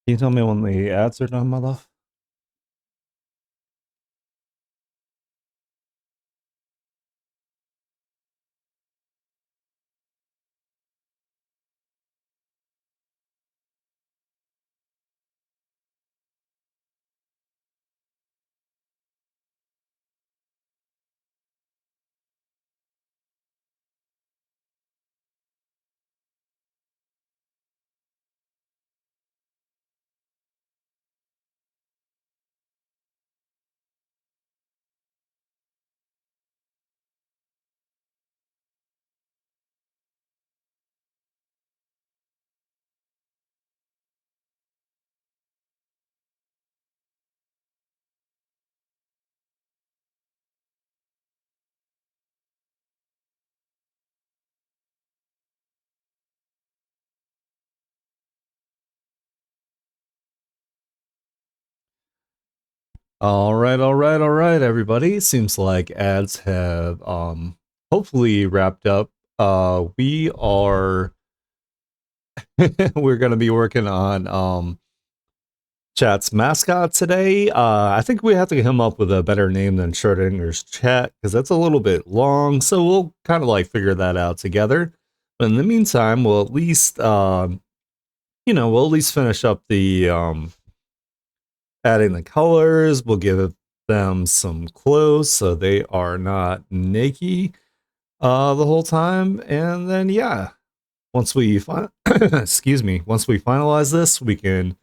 Can you tell me when the ads are done, my love? All right, everybody. Seems like ads have hopefully wrapped up. We are we're gonna be working on Chat's mascot today. I think we have to come up with a better name than Schrodinger's Chat because that's a little bit long. So we'll kind of like figure that out together. But in the meantime, we'll at least we'll at least finish up the adding the colors. We'll give them some clothes so they are not naked the whole time. And then yeah, once we excuse me, once we finalize this, we can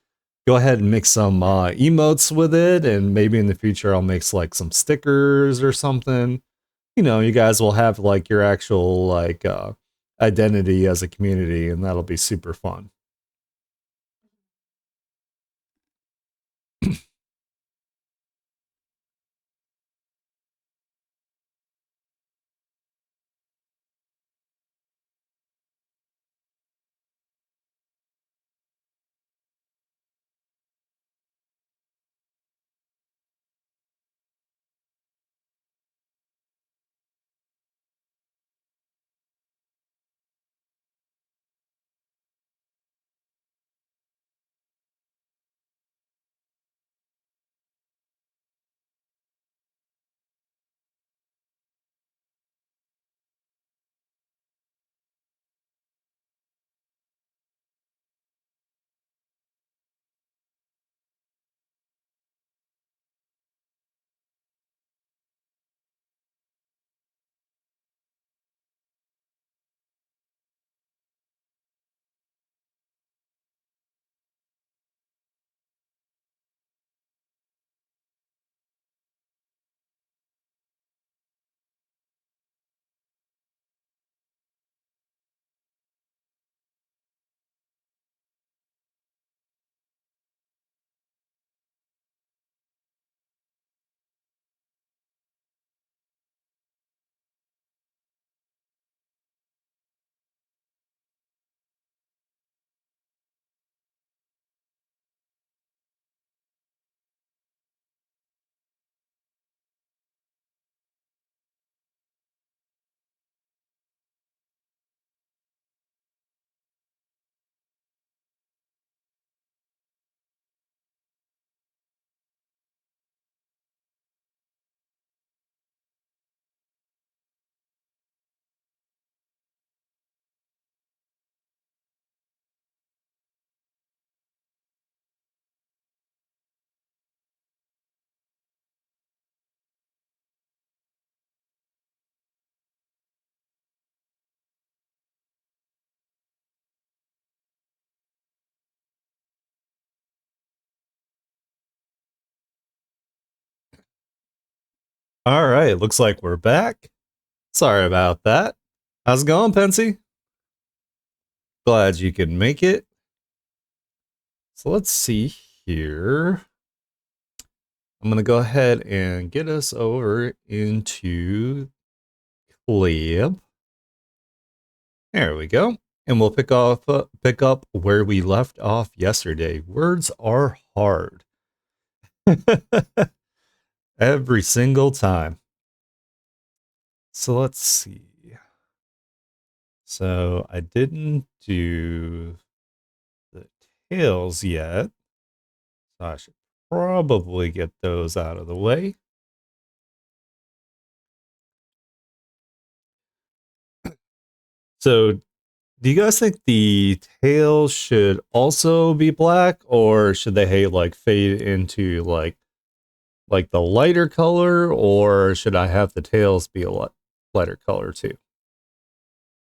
go ahead and make some emotes with it, and maybe in the future I'll make like some stickers or something. You guys will have like your actual like identity as a community, and that'll be super fun. All right, looks like we're back. Sorry about that. How's it going, Pensy? Glad you could make it. So let's see here. I'm going to go ahead and get us over into Clip. There we go. And we'll pick up where we left off yesterday. Words are hard. Every single time. So let's see. So I didn't do the tails yet. So I should probably get those out of the way. So do you guys think the tail should also be black, or should they like fade into like the lighter color, or should I have the tails be a lot lighter color too?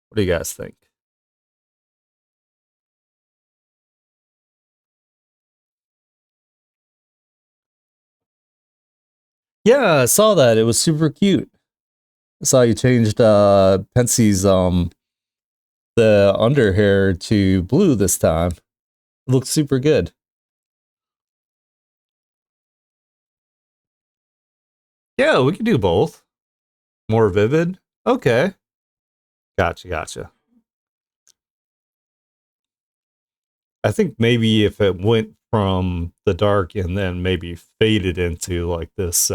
What do you guys think? Yeah, I saw that. It was super cute. I saw you changed Pensie's the under hair to blue this time. It looks super good. Yeah, we could do both. More vivid. Okay. Gotcha, gotcha. I think maybe if it went from the dark and then maybe faded into like this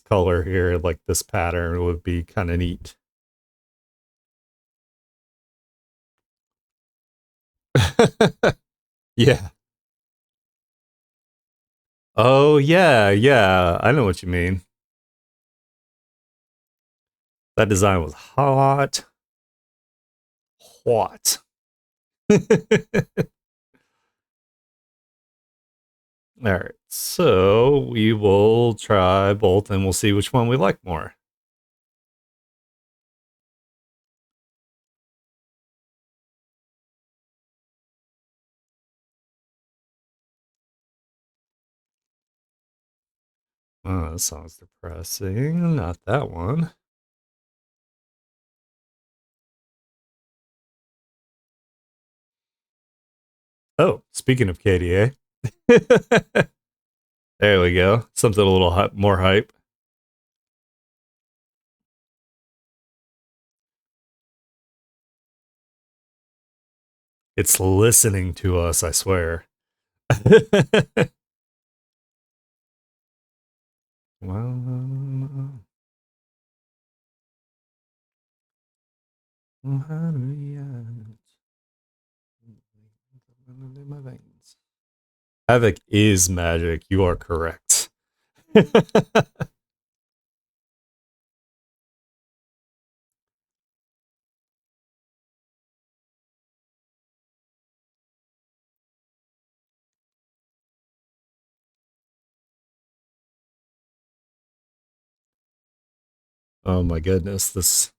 color here, like this pattern would be kind of neat. Yeah. Oh yeah, yeah. I know what you mean. That design was hot. Hot. All right. So we will try both and we'll see which one we like more. Oh, this song's depressing. Not that one. Oh, speaking of KDA. There we go. Something a little more hype. It's listening to us, I swear. Well, my veins. Havoc is magic. You are correct. Oh my goodness, this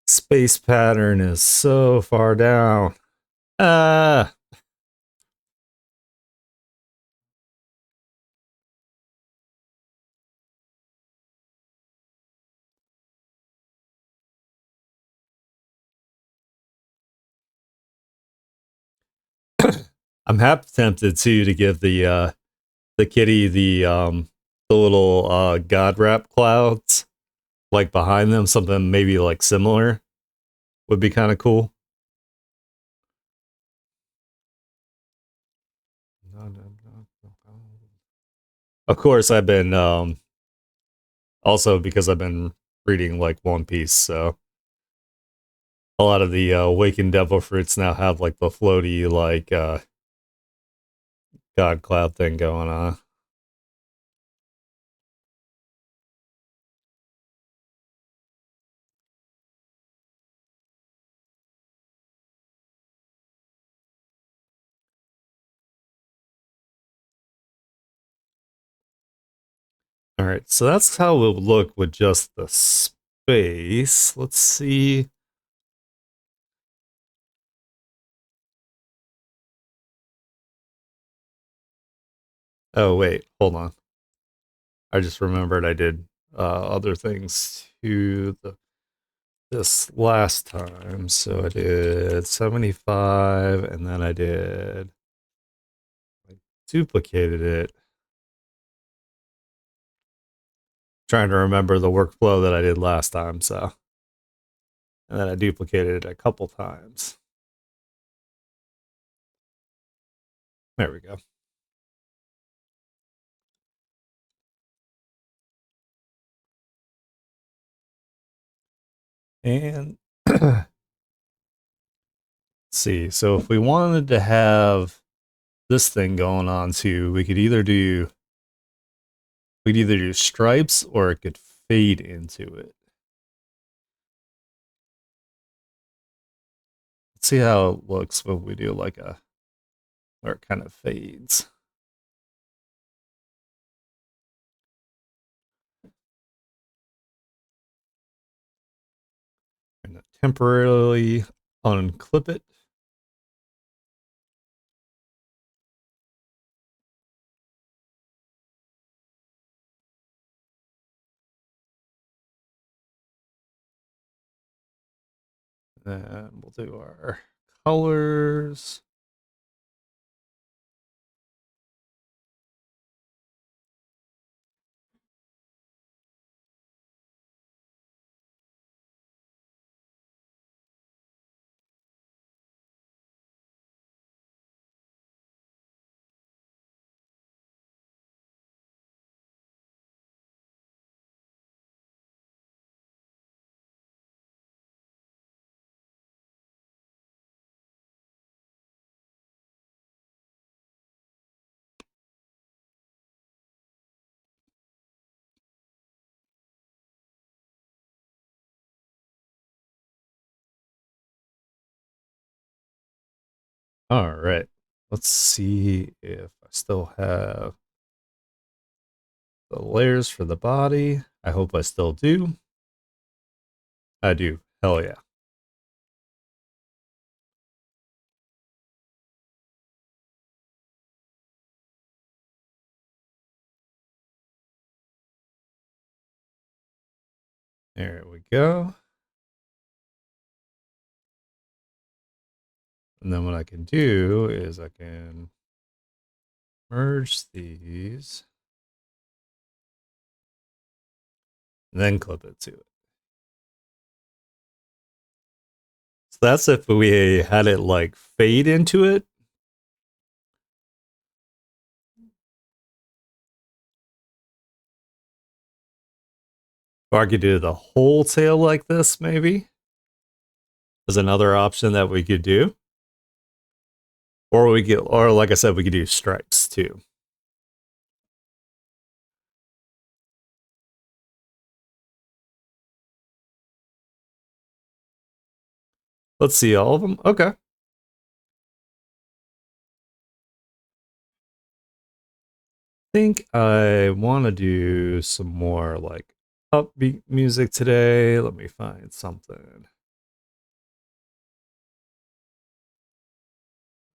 space pattern is so far down. Ah, I'm half tempted too to give the kitty the little god wrap clouds like behind them, something maybe like similar would be kind of cool. Of course, I've been also because I've been reading like One Piece, so a lot of the Awakened Devil fruits now have like the floaty like god cloud thing going on. All right, so that's how it would look with just the space. Let's see. Oh wait, hold on. I just remembered I did other things to this last time. So I did 75 and then I duplicated it. Trying to remember the workflow that I did last time, so and then I duplicated it a couple times. There we go. And let's see. So if we wanted to have this thing going on too. We'd either do stripes or it could fade into it. Let's see how it looks when we do like a where it kind of fades. And temporarily unclip it. And we'll do our colors. All right. Let's see if I still have the layers for the body. I hope I still do. I do. Hell yeah. There we go. And then what I can do is I can merge these and then clip it to it. So that's if we had it like fade into it. Or I could do the whole tail like this, maybe. Is another option that we could do. Or like I said, we could do stripes too. Let's see all of them. Okay. Think I want to do some more like upbeat music today. Let me find something.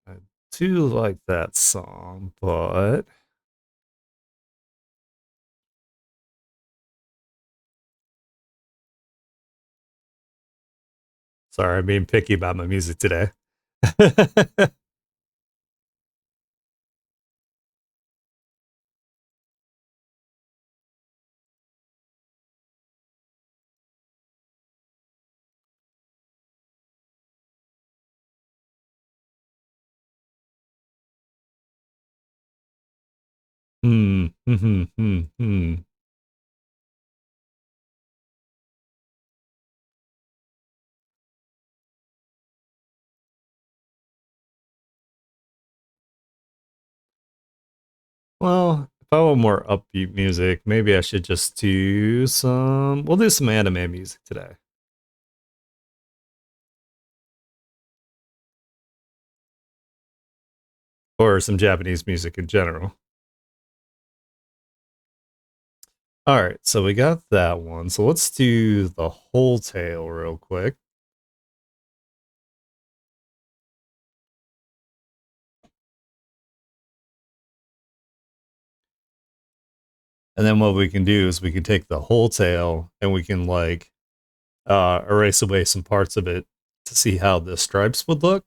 I do like that song, but sorry, I'm being picky about my music today. Hmm. Well, if I want more upbeat music, maybe I should just do some. We'll do some anime music today. Or some Japanese music in general. All right, so we got that one. So let's do the whole tail real quick. And then what we can do is we can take the whole tail and we can like erase away some parts of it to see how the stripes would look.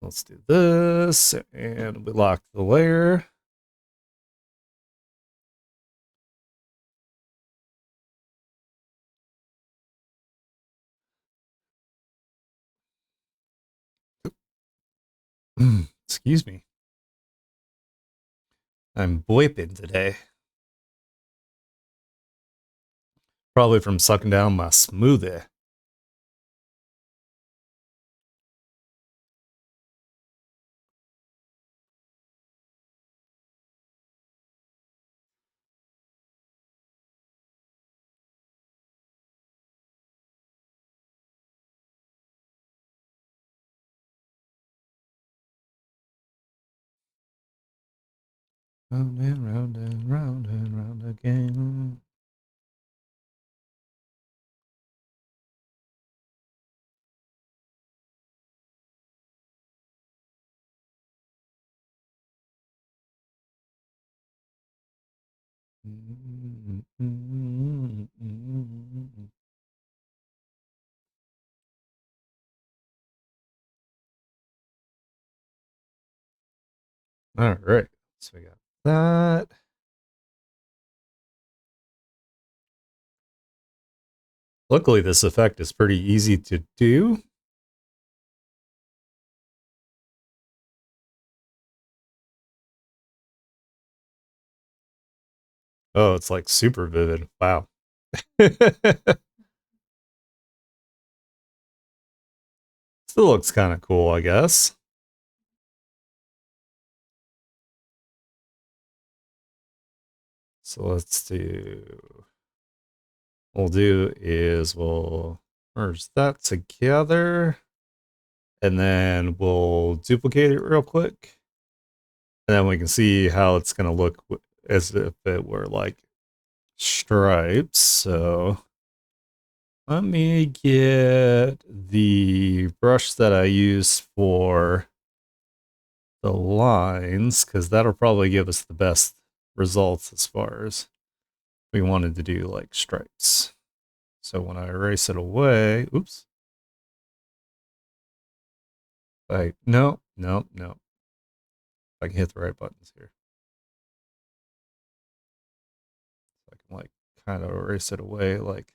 Let's do this and we lock the layer. Excuse me. I'm boiping today. Probably from sucking down my smoothie. Round and round and round and round again. All right. So we got that. Luckily, this effect is pretty easy to do. Oh, it's like super vivid. Wow. Still looks kind of cool, I guess. So let's do, we'll do is we'll merge that together and then we'll duplicate it real quick. And then we can see how it's going to look as if it were like stripes. So let me get the brush that I use for the lines, because that'll probably give us the best results as far as we wanted to do like stripes. So when I erase it away, oops. No. I can hit the right buttons here. So I can like kind of erase it away like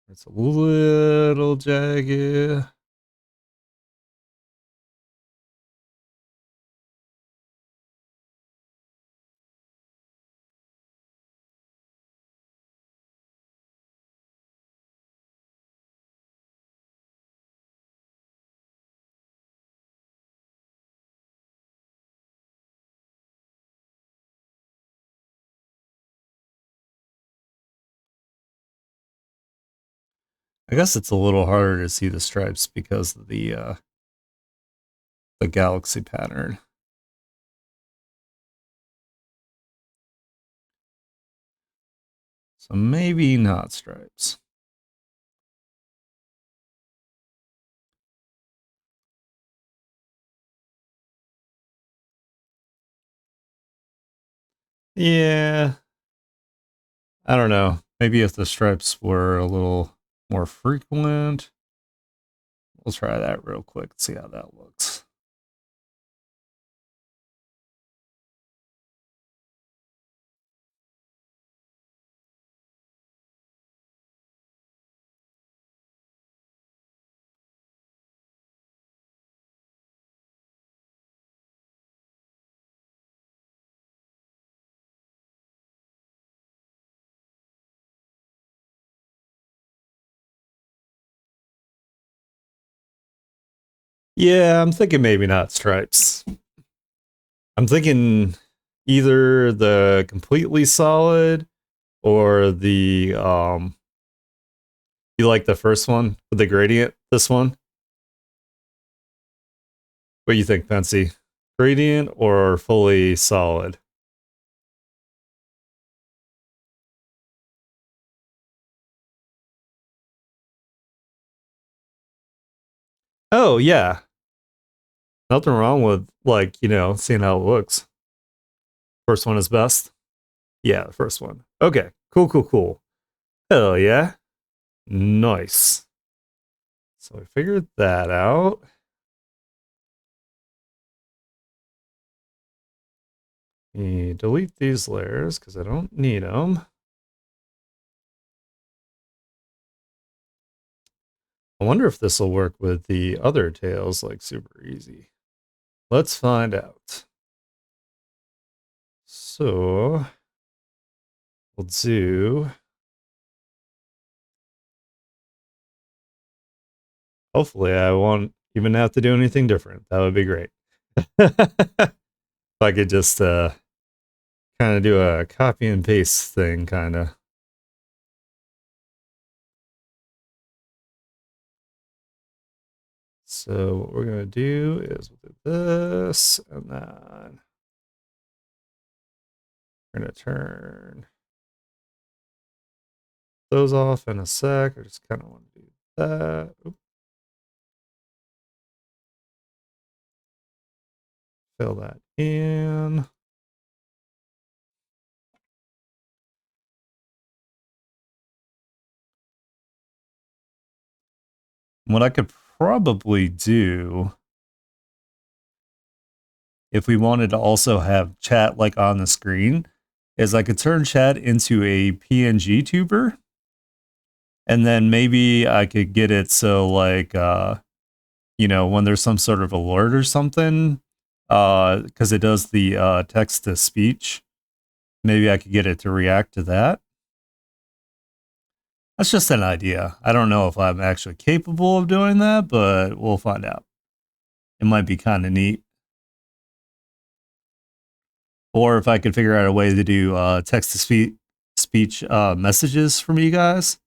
it's a little jagged. I guess it's a little harder to see the stripes because of the galaxy pattern. So maybe not stripes. Yeah, I don't know. Maybe if the stripes were a little more frequent. We'll try that real quick, see how that looks. Yeah, I'm thinking maybe not stripes. I'm thinking either the completely solid or the you like the first one with the gradient, this one? What do you think, Fancy? Gradient or fully solid? Oh yeah. Nothing wrong with like, seeing how it looks. First one is best. Yeah, the first one. Okay. Cool. Hell yeah. Nice. So I figured that out. Delete these layers because I don't need them. I wonder if this will work with the other tails like super easy. Let's find out. So we'll do. Hopefully, I won't even have to do anything different. That would be great. If I could just kind of do a copy and paste thing, kind of. So what we're going to do is we'll do this, and then we're going to turn those off in a sec. I just kind of want to do that. Oop. Fill that in. What I could probably do, if we wanted to also have chat like on the screen, is I could turn chat into a PNG tuber, and then maybe I could get it so like when there's some sort of alert or something, because it does the text to speech, maybe I could get it to react to that. That's just an idea. I don't know if I'm actually capable of doing that, but we'll find out. It might be kind of neat. Or if I could figure out a way to do text to speech messages from you guys.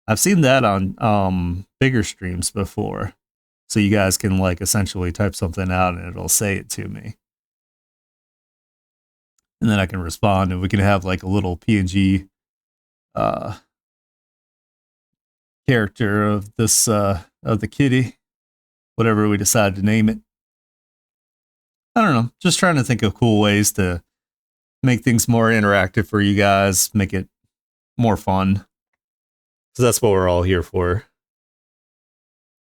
I've seen that on bigger streams before. So you guys can like essentially type something out and it'll say it to me. And then I can respond and we can have like a little PNG character of this of the kitty, whatever we decide to name it. I don't know. Just trying to think of cool ways to make things more interactive for you guys, make it more fun. So that's what we're all here for.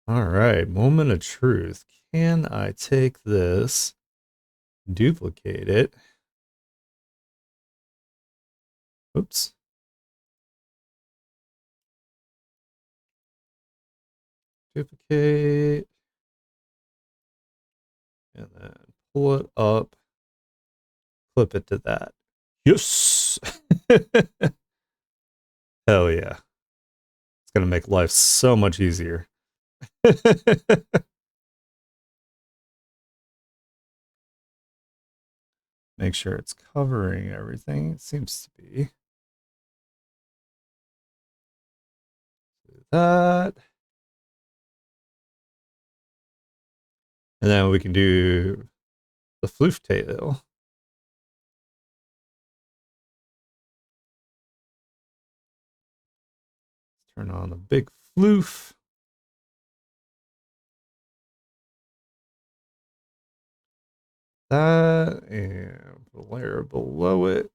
All right, moment of truth. Can I take this, duplicate it? Oops. Duplicate. And then pull it up, clip it to that. Yes. Hell yeah. It's going to make life so much easier. Make sure it's covering everything. It seems to be. Do that. And then we can do the floof tail. Turn on the big floof. That and the layer below it.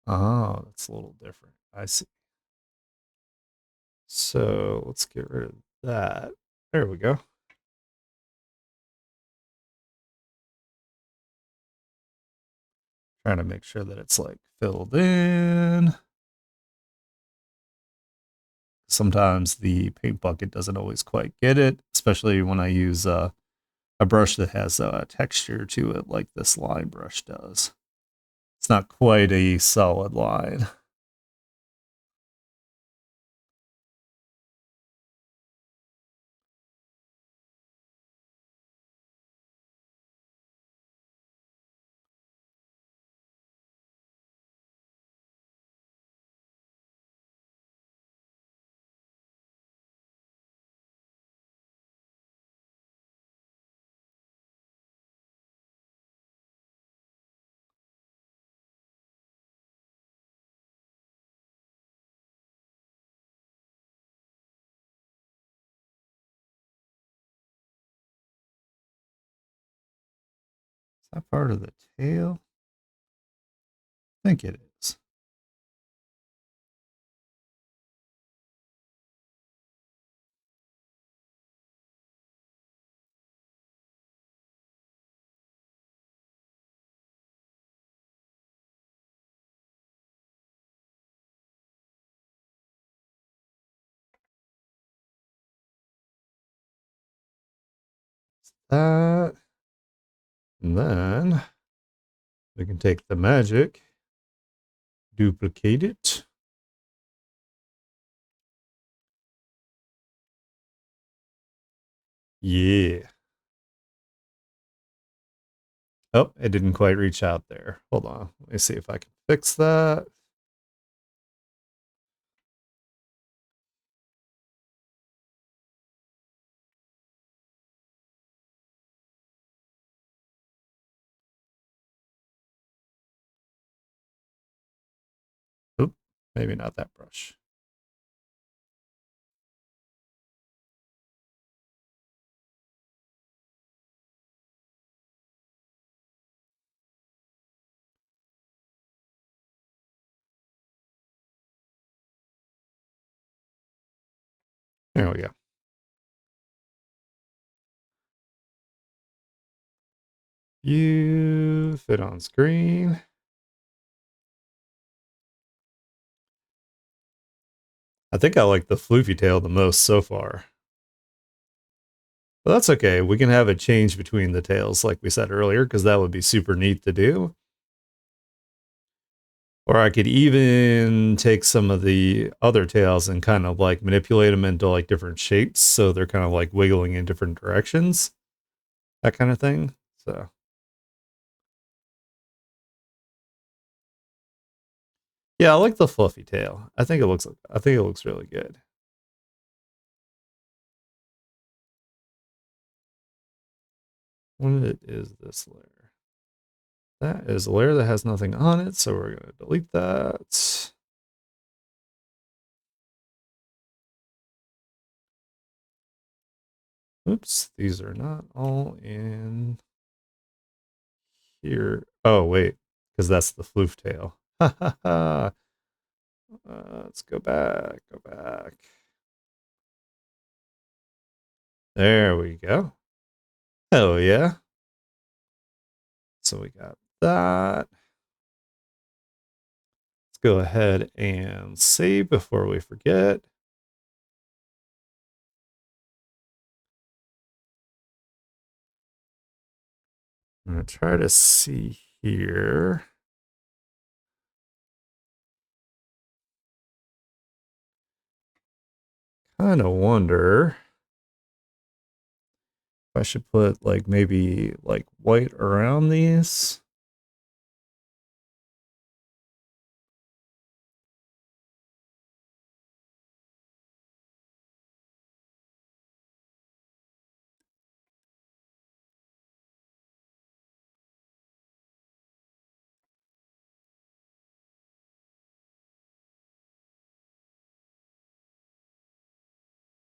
Oh, that's a little different. I see. So let's get rid of that. There we go. Trying to make sure that it's like filled in. Sometimes the paint bucket doesn't always quite get it, especially when I use a brush that has a texture to it like this line brush does. It's not quite a solid line. Is that part of the tail? I think it is. That. And then we can take the magic, duplicate it. Yeah. Oh, it didn't quite reach out there. Hold on. Let me see if I can fix that. Oop, maybe not that brush. There we go. You fit on screen. I think I like the floofy tail the most so far. But that's okay. We can have it change between the tails, like we said earlier, because that would be super neat to do. Or I could even take some of the other tails and kind of like manipulate them into like different shapes. So they're kind of like wiggling in different directions, that kind of thing. So yeah, I like the fluffy tail. I think it looks really good. What is this layer? That is a layer that has nothing on it. So we're going to delete that. Oops, these are not all in here. Oh, wait, because that's the floof tail. Ha ha ha. Let's go back, go back. There we go. Oh, yeah. So we got that. Let's go ahead and save before we forget. I'm going to try to see here. Kind of wonder if I should put like maybe like white around these.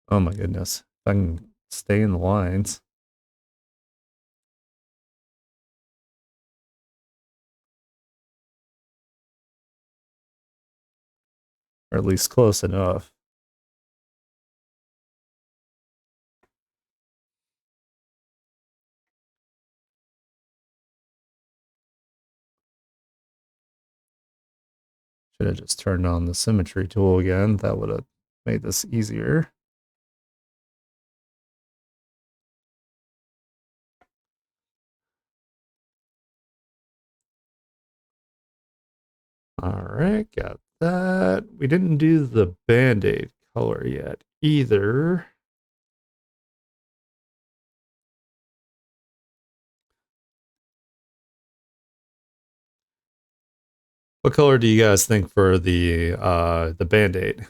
Oh my goodness. If I can stay in the lines. Or at least close enough. Should have just turned on the symmetry tool again. That would have made this easier. All right, got that. We didn't do the Band-Aid color yet either. What color do you guys think for the Band-Aid?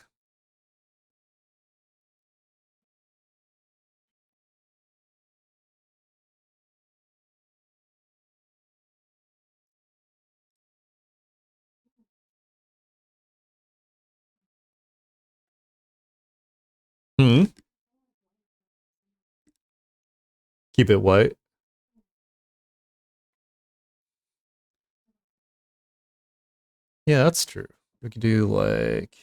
Hmm. Keep it white. Yeah, that's true. We could do like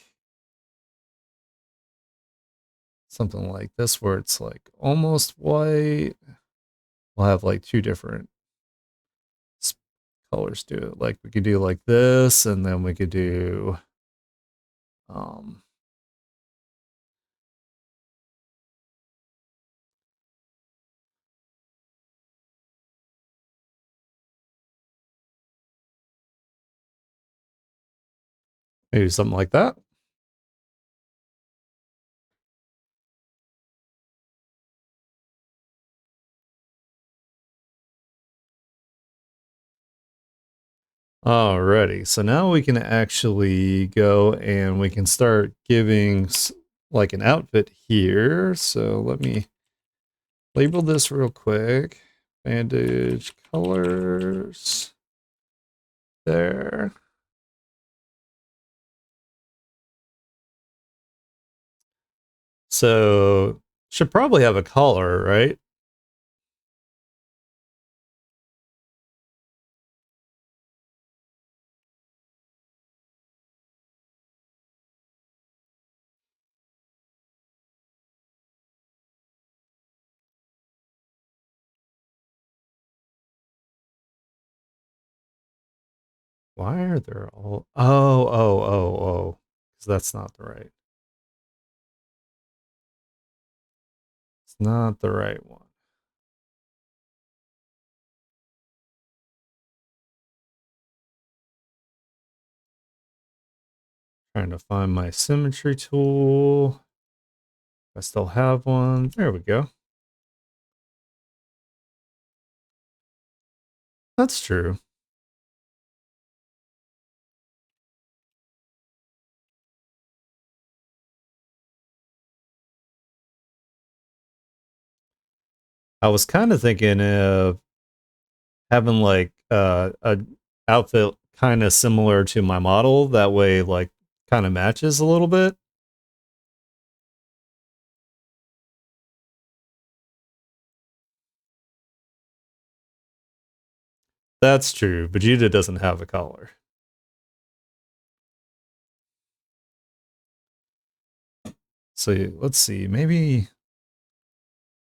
something like this where it's like almost white. We'll have like two different colors to it. Like we could do like this, and then we could do um maybe something like that. Alrighty, so now we can actually go and we can start giving like an outfit here. So let me label this real quick. Bandage colors there. So should probably have a collar, right? Why are there all oh, because that's not the right. It's not the right one. Trying to find my symmetry tool. I still have one. There we go. That's true. I was kind of thinking of having like a outfit kind of similar to my model. That way, like, kind of matches a little bit. That's true. Vegeta doesn't have a collar. So let's see. Maybe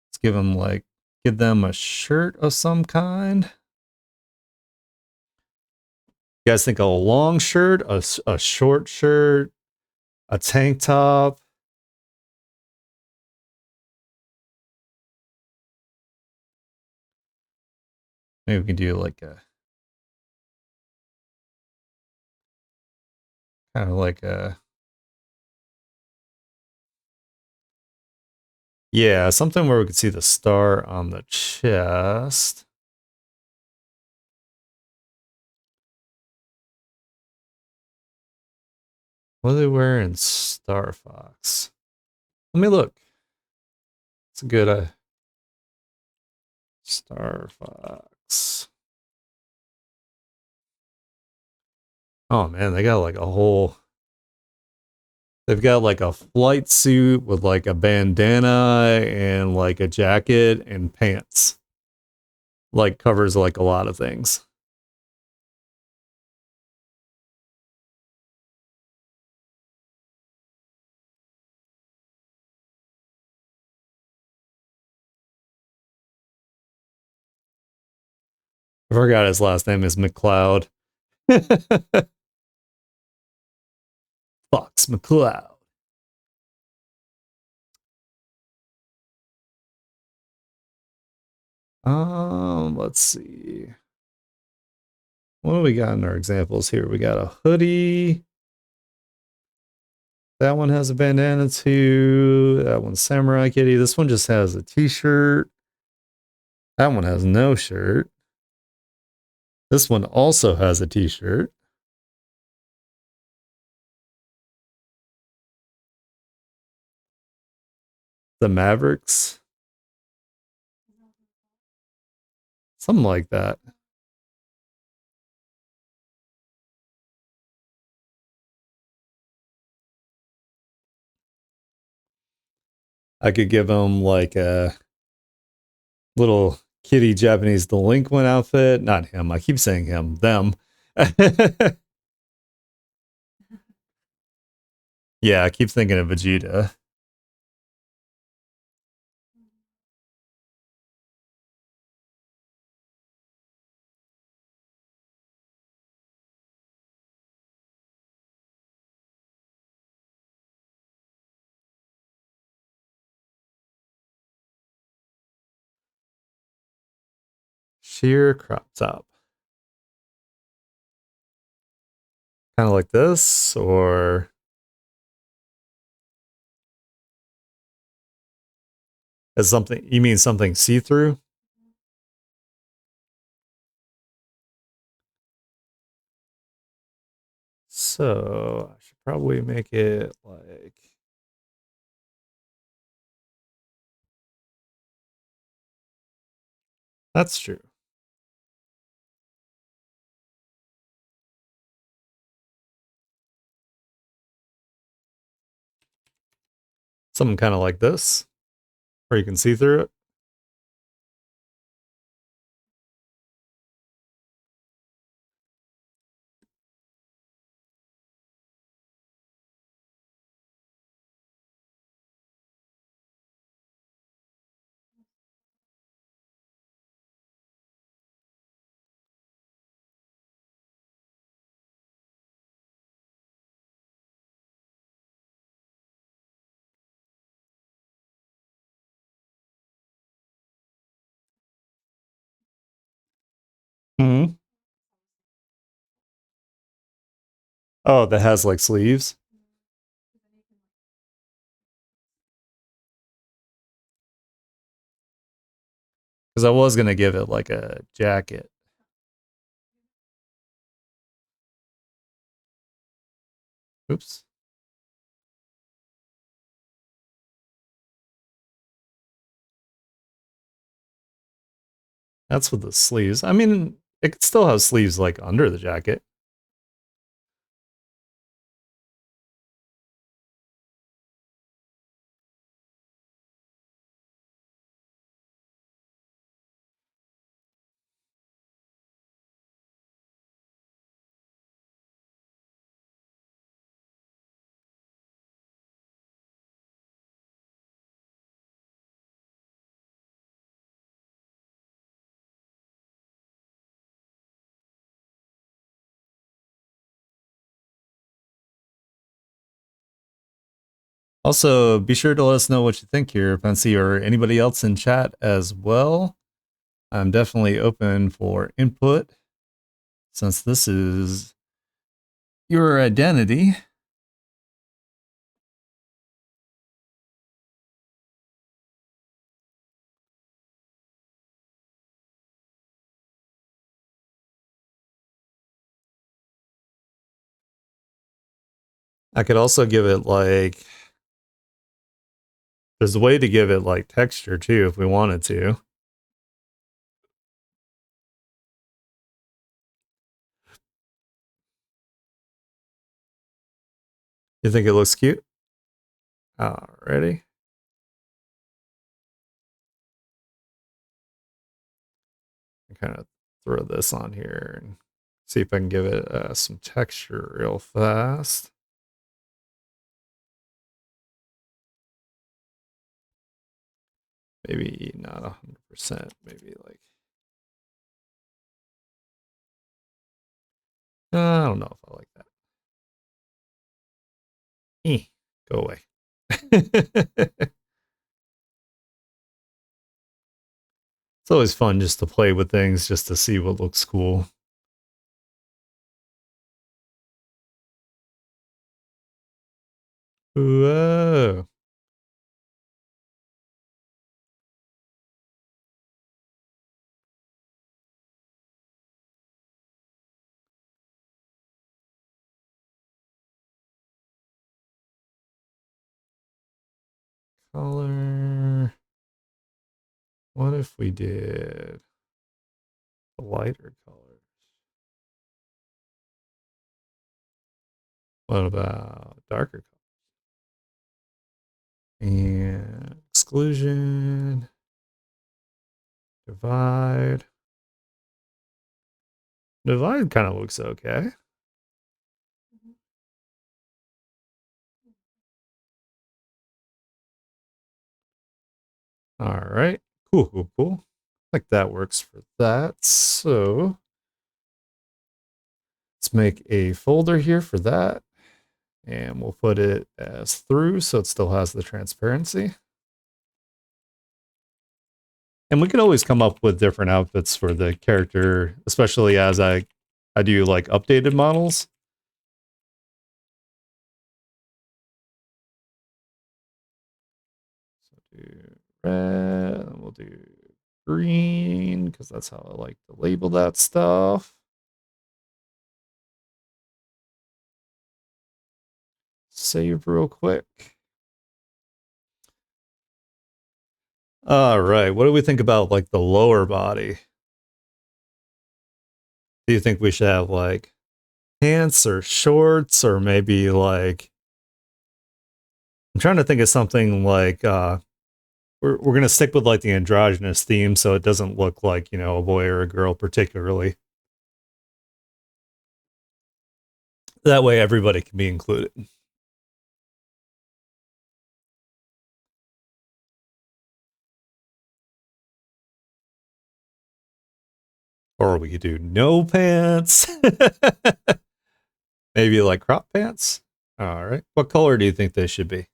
let's give them a shirt of some kind. You guys think a long shirt, a short shirt, a tank top? Maybe we can do like a kind of like a yeah, something where we could see the star on the chest. What are they wearing? Star Fox. Let me look. It's a good Star Fox. Oh man, they got like a whole. They've got like a flight suit with like a bandana and like a jacket and pants. Like covers like a lot of things. I forgot his last name is McCloud. Fox McCloud. Let's see. What do we got in our examples here? We got a hoodie. That one has a bandana too. That one's Samurai Kitty. This one just has a t-shirt. That one has no shirt. This one also has a t-shirt. The Mavericks. Something like that. I could give them like a little kitty Japanese delinquent outfit. Not him. I keep saying him. Them. Yeah, I keep thinking of Vegeta. Sheer crop top. Kind of like this, or as something, you mean something see-through? So I should probably make it like that's true. Something kind of like this, where you can see through it. Hmm. Oh, that has like sleeves. Because I was gonna give it like a jacket. Oops. That's with the sleeves. I mean, it could still have sleeves like under the jacket. Also, be sure to let us know what you think here, Pensy, or anybody else in chat as well. I'm definitely open for input since this is your identity. I could also give it like, there's a way to give it like texture too if we wanted to. You think it looks cute? Alrighty. Kind of throw this on here and see if I can give it some texture real fast. Maybe not 100%, maybe like, I don't know if I like that. Go away. It's always fun just to play with things just to see what looks cool. Whoa. Color. What if we did a lighter color? What about darker color? And exclusion, divide. Divide kind of looks okay. All right. Cool, cool, cool. Like that works for that. So let's make a folder here for that. And we'll put it as through so it still has the transparency. And we could always come up with different outfits for the character, especially as I do like updated models. So do red, and we'll do green because that's how I like to label that stuff. save real quick. All right. What do we think about like the lower body? Do you think we should have like pants or shorts or maybe like I'm trying to think of something like we're gonna stick with like the androgynous theme so it doesn't look like, you know, a boy or a girl particularly. That way everybody can be included. Or we could do no pants. Maybe like crop pants. All right. What color do you think they should be?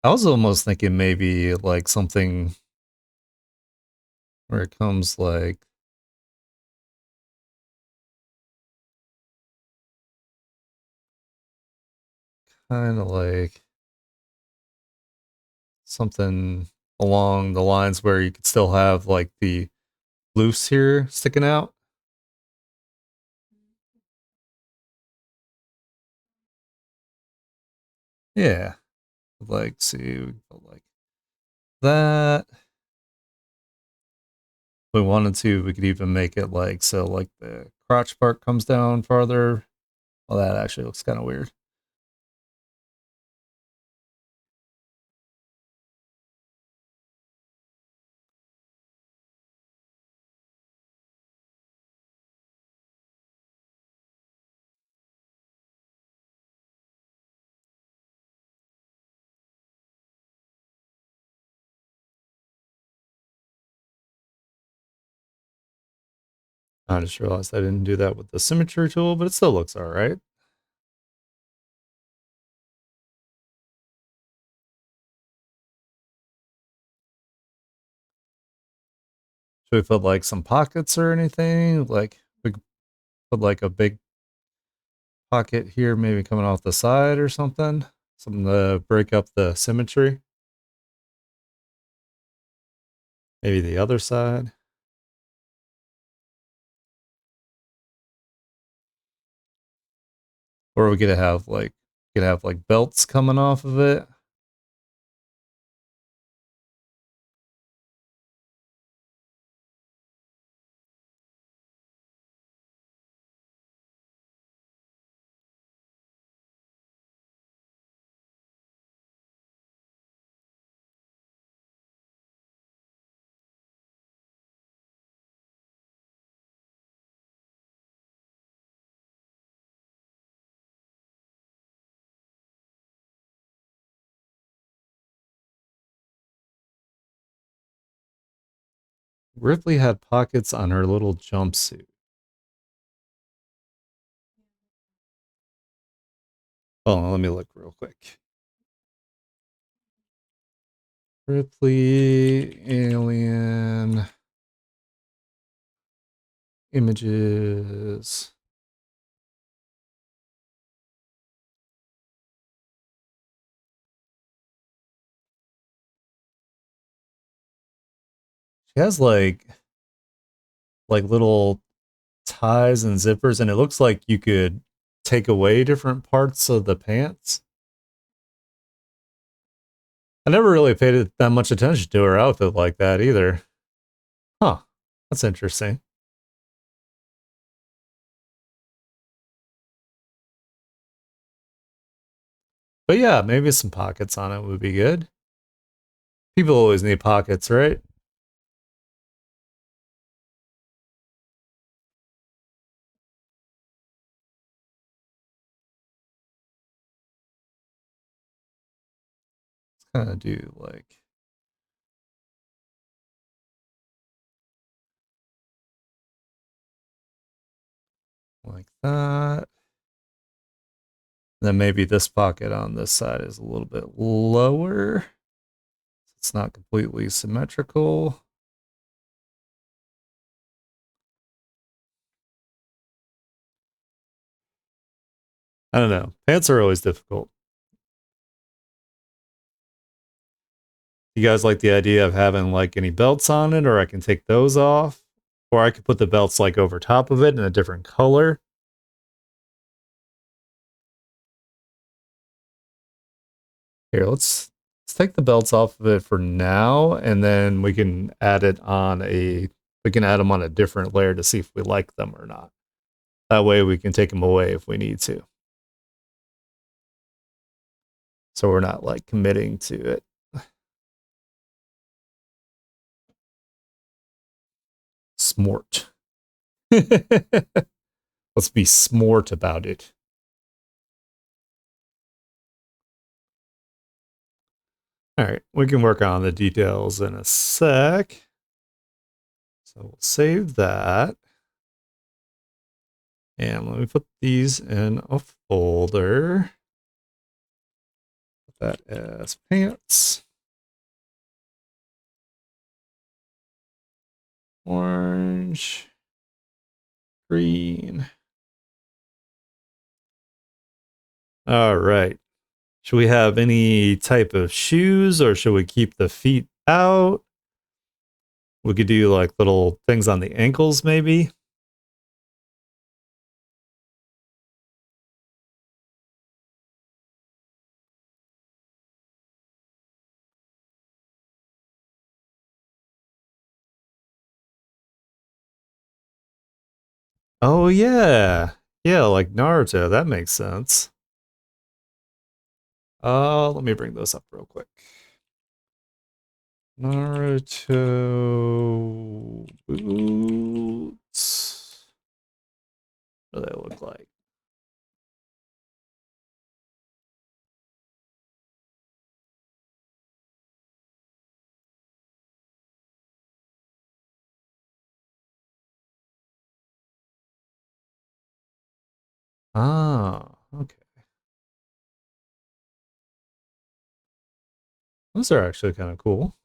I was almost thinking maybe like something where it comes like kind of like something along the lines where you could still have like the loose here sticking out. Yeah. Like, see, we put like that. If we wanted to, we could even make it like so, like the crotch part comes down farther. Well, that actually looks kind of weird. I just realized I didn't do that with the symmetry tool, but it still looks all right. Should we put like some pockets or anything? Like we could put like a big pocket here, maybe coming off the side or something. Something to break up the symmetry. Maybe the other side. Or we could have like belts coming off of it. Ripley had pockets on her little jumpsuit. Oh, let me look real quick. Ripley, alien, images. She has like little ties and zippers, and it looks like you could take away different parts of the pants. I never really paid that much attention to her outfit like that either. Huh. That's interesting. But yeah, maybe some pockets on it would be good. People always need pockets, right? Let's kind of do like that. Then maybe this pocket on this side is a little bit lower. It's not completely symmetrical. I don't know. Pants are always difficult. You guys like the idea of having like any belts on it, or I can take those off, or I could put the belts like over top of it in a different color. Here, let's take the belts off of it for now, and then we can add it on a we can add them on a different layer to see if we like them or not. That way we can take them away if we need to. So we're not like committing to it. Smart. Let's be smart about it. All right, we can work on the details in a sec. So we'll save that. And let me put these in a folder. Put that as pants. Orange. Green. All right. Should we have any type of shoes or should we keep the feet out? We could do like little things on the ankles maybe. Oh yeah. Yeah, like Naruto. That makes sense. Let me bring those up real quick. Naruto boots. What do they look like? Ah, okay. Those are actually kind of cool.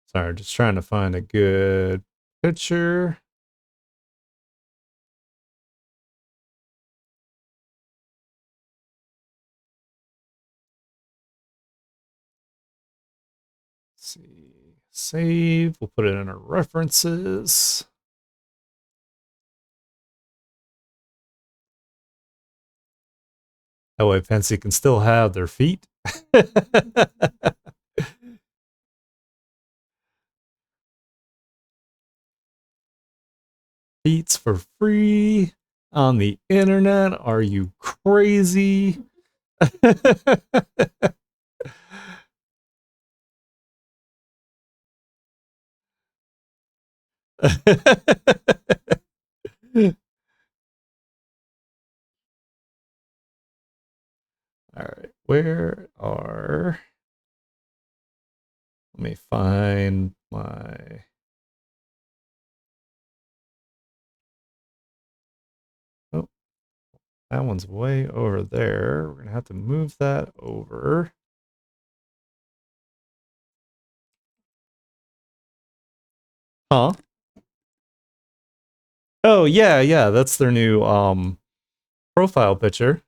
Sorry, just trying to find a good picture. Let's see. Save. We'll put it in our references. That way Fancy can still have their feet. Feats for free on the internet. Are you crazy? All right, where are? Let me find my. Oh, that one's way over there. We're gonna have to move that over. Huh? Oh yeah, yeah. That's their new profile picture.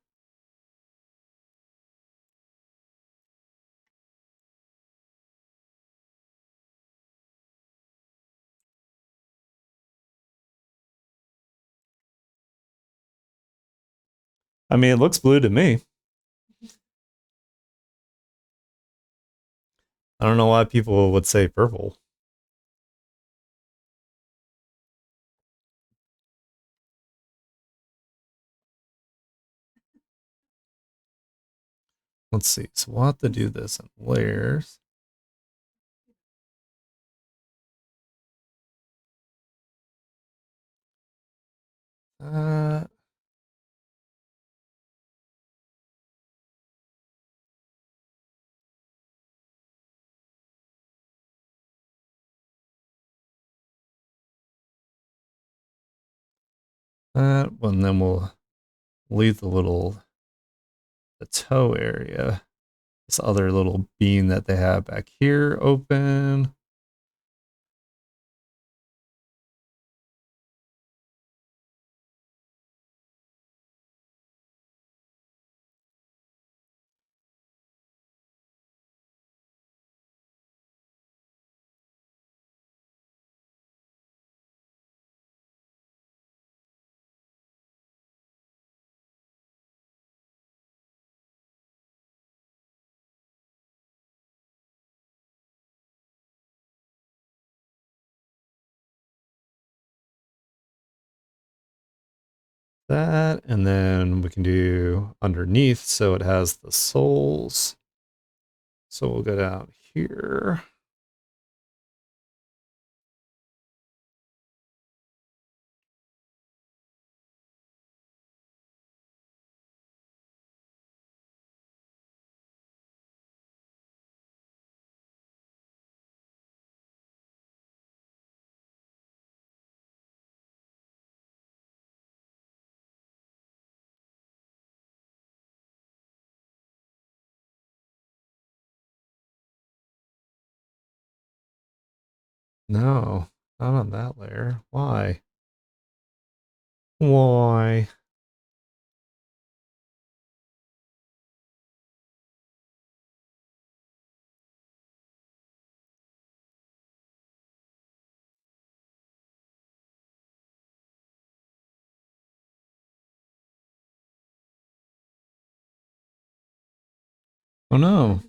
I mean, it looks blue to me. I don't know why people would say purple. Let's see. So we'll have to do this in layers. Uh, that one, then we'll leave the toe area. this other little bean that they have back here open. That, and then we can do underneath so it has the soles. So we'll go down here. No, not on that layer. Why? Why? Oh no.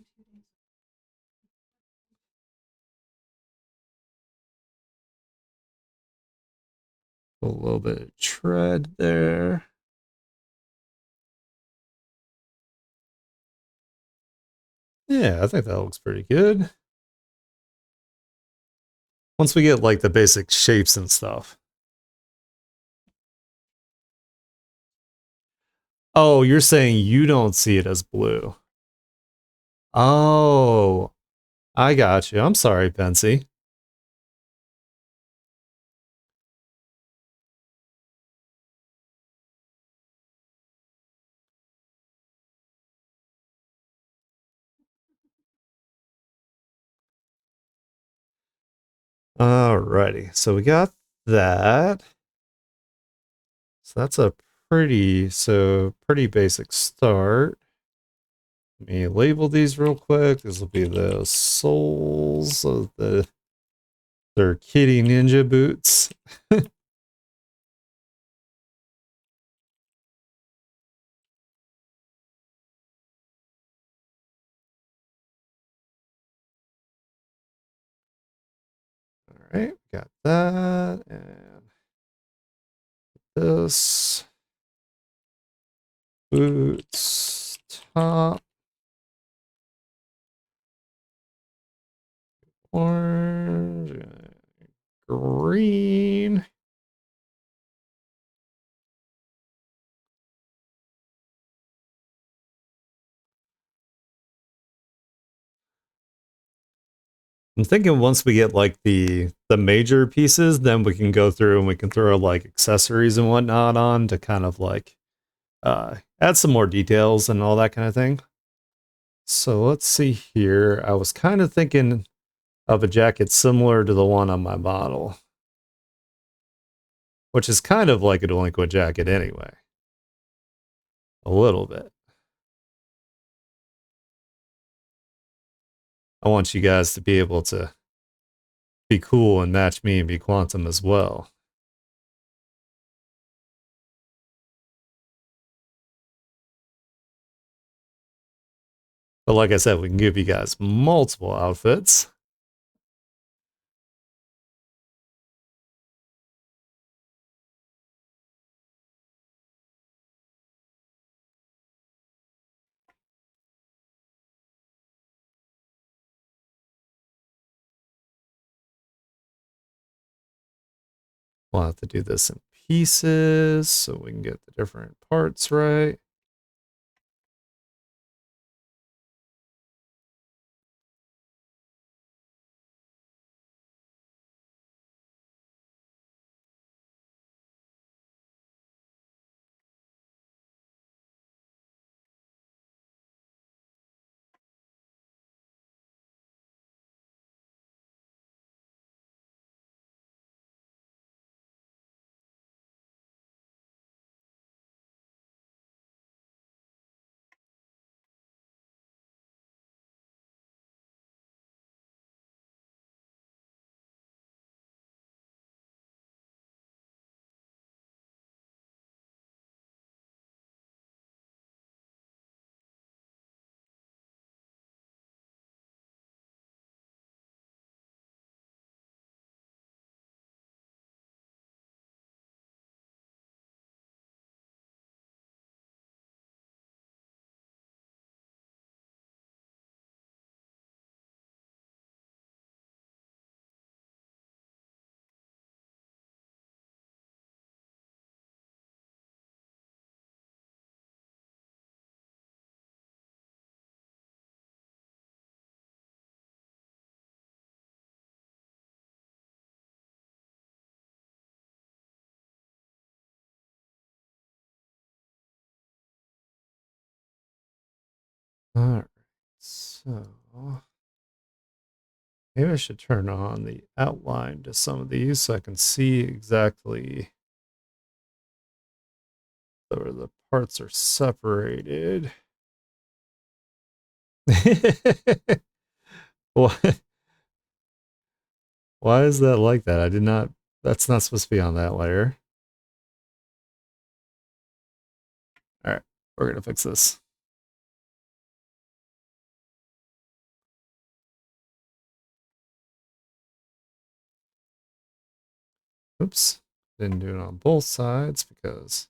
A little bit of tread there. Yeah, I think that looks pretty good. Once we get like the basic shapes and stuff. Oh, you're saying you don't see it as blue. Oh, I got you. I'm sorry, Pensy. Alrighty, so we got that. So that's a pretty basic start. Let me label these real quick. This will be the soles of their kitty ninja boots. All right, got that. And this boots top orange, green. I'm thinking once we get like the major pieces, then we can go through and we can throw like accessories and whatnot on to kind of like add some more details and all that kind of thing. So let's see here. I was kind of thinking of a jacket similar to the one on my model, which is kind of like a delinquent jacket anyway. A little bit. I want you guys to be able to be cool and match me and be quantum as well. But like I said, we can give you guys multiple outfits. We'll have to do this in pieces so we can get the different parts right. All right, so maybe I should turn on the outline to some of these so I can see exactly where the parts are separated. Why, why is that like that? I did not, that's not supposed to be on that layer. All right, we're gonna fix this. Oops, didn't do it on both sides because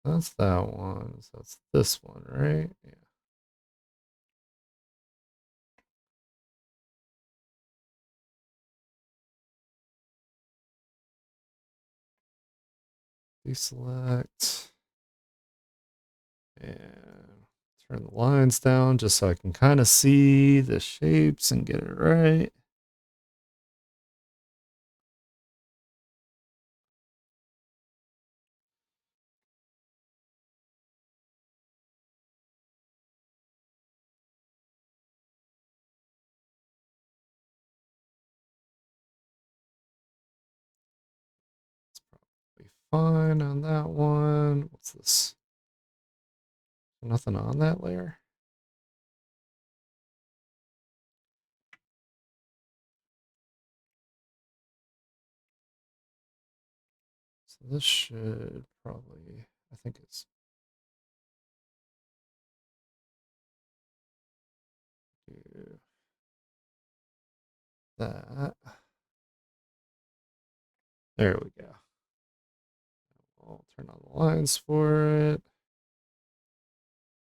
that's that one. So that's this one, right? Yeah. Deselect and turn the lines down just so I can kind of see the shapes and get it right. It's probably fine on that one. What's this? Nothing on that layer. So this should probably, I think it's do that. There we go. I'll turn on the lines for it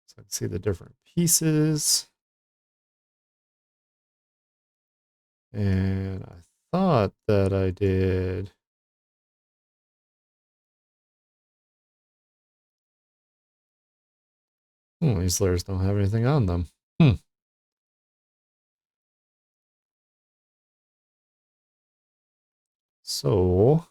so I can see the different pieces. And I thought that I did. These layers don't have anything on them. Hmm. So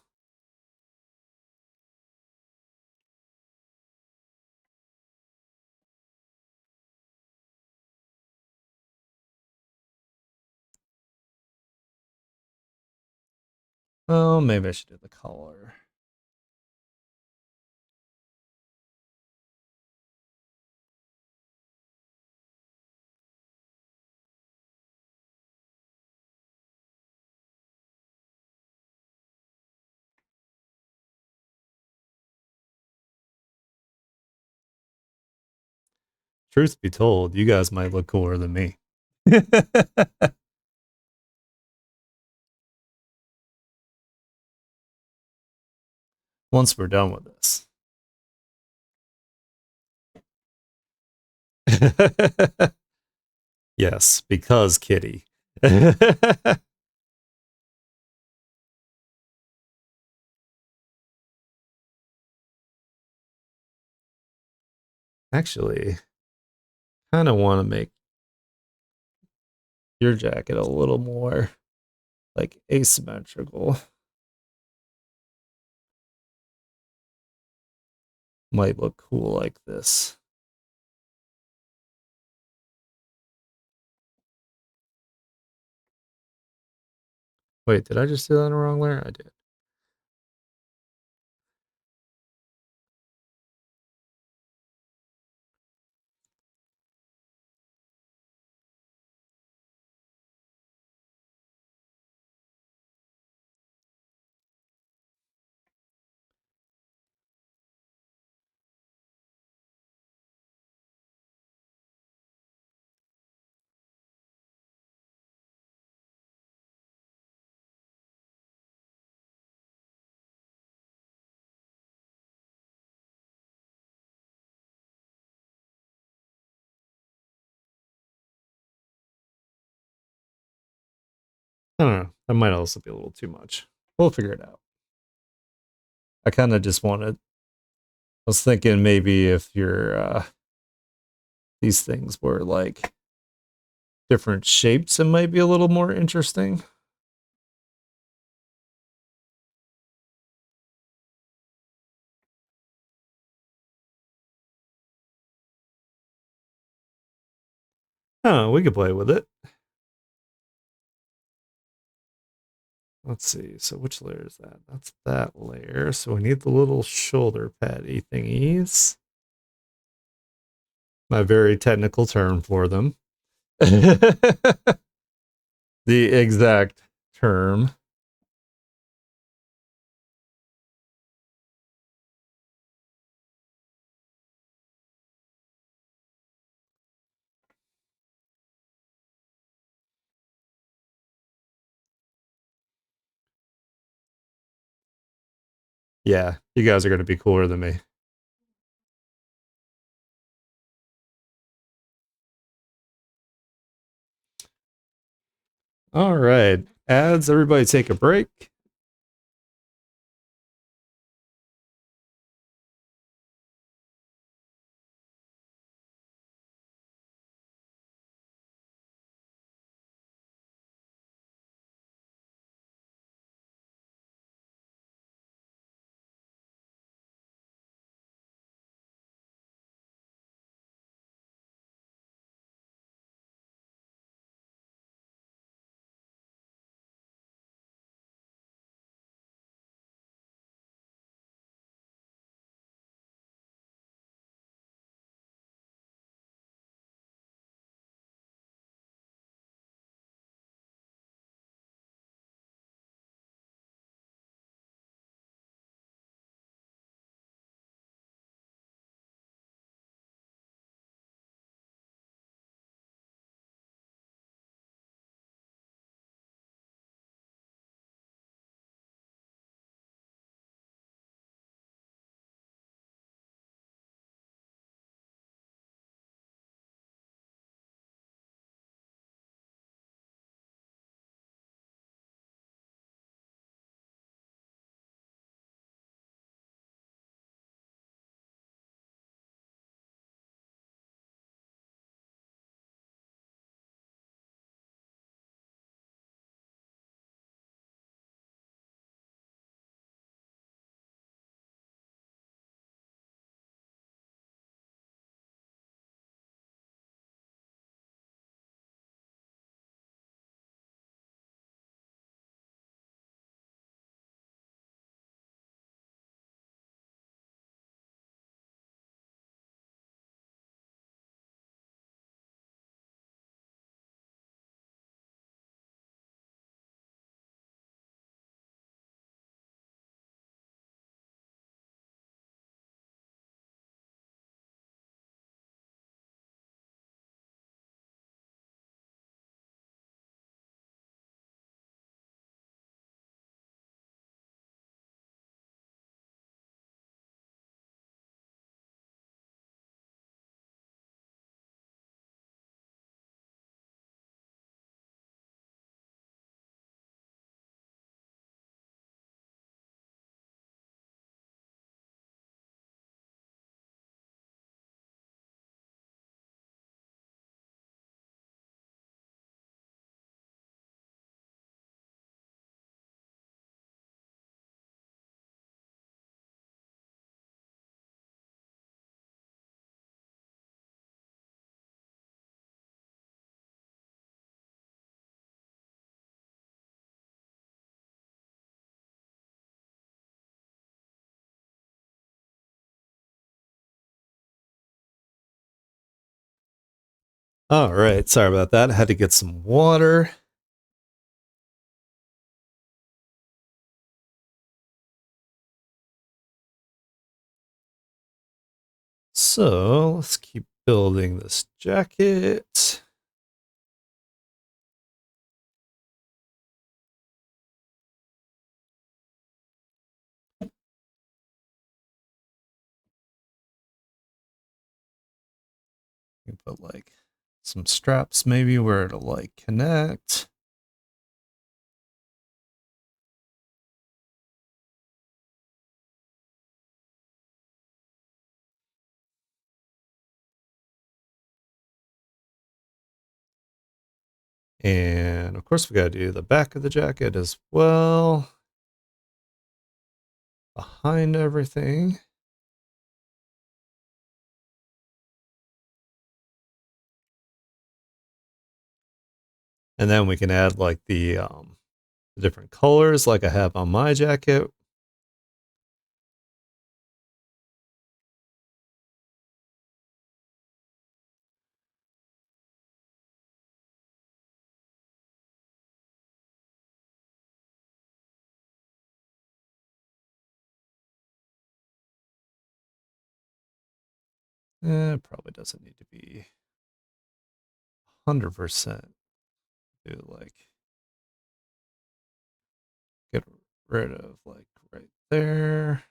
oh, maybe I should do the color. Truth be told, you guys might look cooler than me. Once we're done with this. Yes, because Kitty. Actually, kind of want to make your jacket a little more like asymmetrical. Might look cool like this. Wait, did I just do that in the wrong layer? I did. I don't know. That might also be a little too much. We'll figure it out. I kind of just wanted. I was thinking maybe if your these things were like different shapes, it might be a little more interesting. Oh, we could play with it. Let's see. So which layer is that? That's that layer. So we need the little shoulder patty thingies. My very technical term for them. The exact term. Yeah, you guys are going to be cooler than me. All right. Ads, everybody take a break. All right. Sorry about that. I had to get some water. So let's keep building this jacket. You put like some straps maybe where it'll like connect. And of course, we got to do the back of the jacket as well, behind everything. And then we can add like the different colors like I have on my jacket. Probably doesn't need to be 100%. Do like get rid of like right there.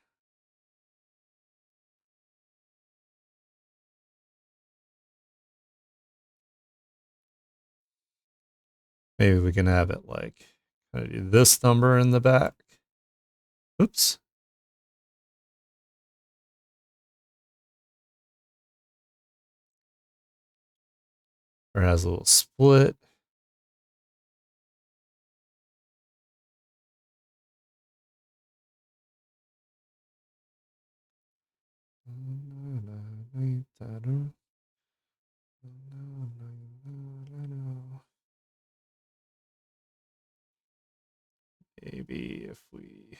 Maybe we can have it like kind of do this number in the back. Oops. Or has a little split. Maybe if we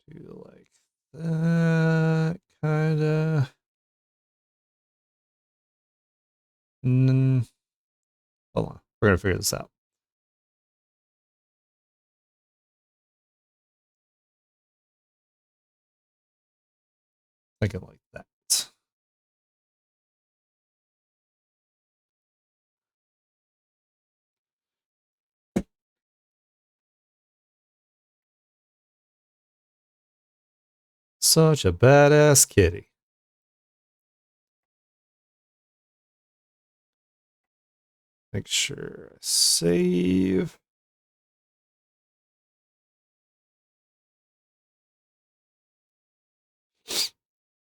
do like that, kind of. Hold on. We're going to figure this out. Make it like that. Such a badass kitty. Make sure I save.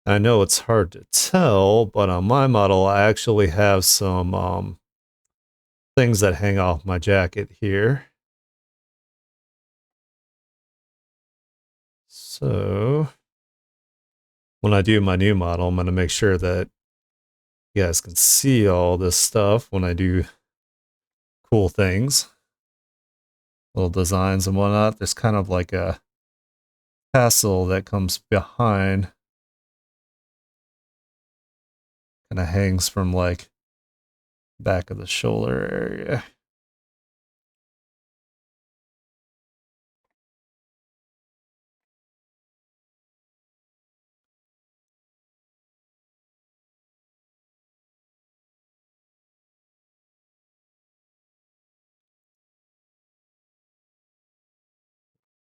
I know it's hard to tell, but on my model, I actually have some things that hang off my jacket here. So when I do my new model, I'm going to make sure that you guys can see all this stuff when I do cool things, little designs and whatnot. There's kind of like a tassel that comes behind, kind of hangs from like back of the shoulder area.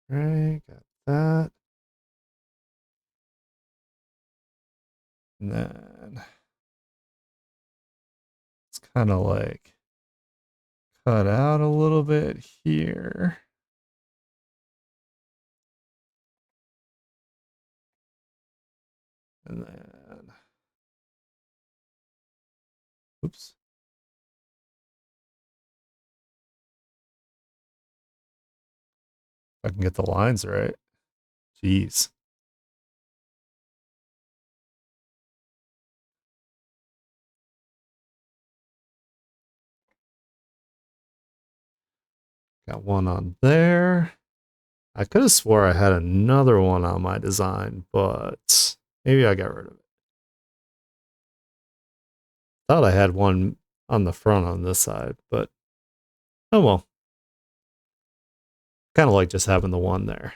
Right, got that. And then it's kind of like cut out a little bit here. And then, oops. If I can get the lines right. Jeez. Got one on there. I could have swore I had another one on my design, but maybe I got rid of it. Thought I had one on the front on this side, but oh well. Kind of like just having the one there.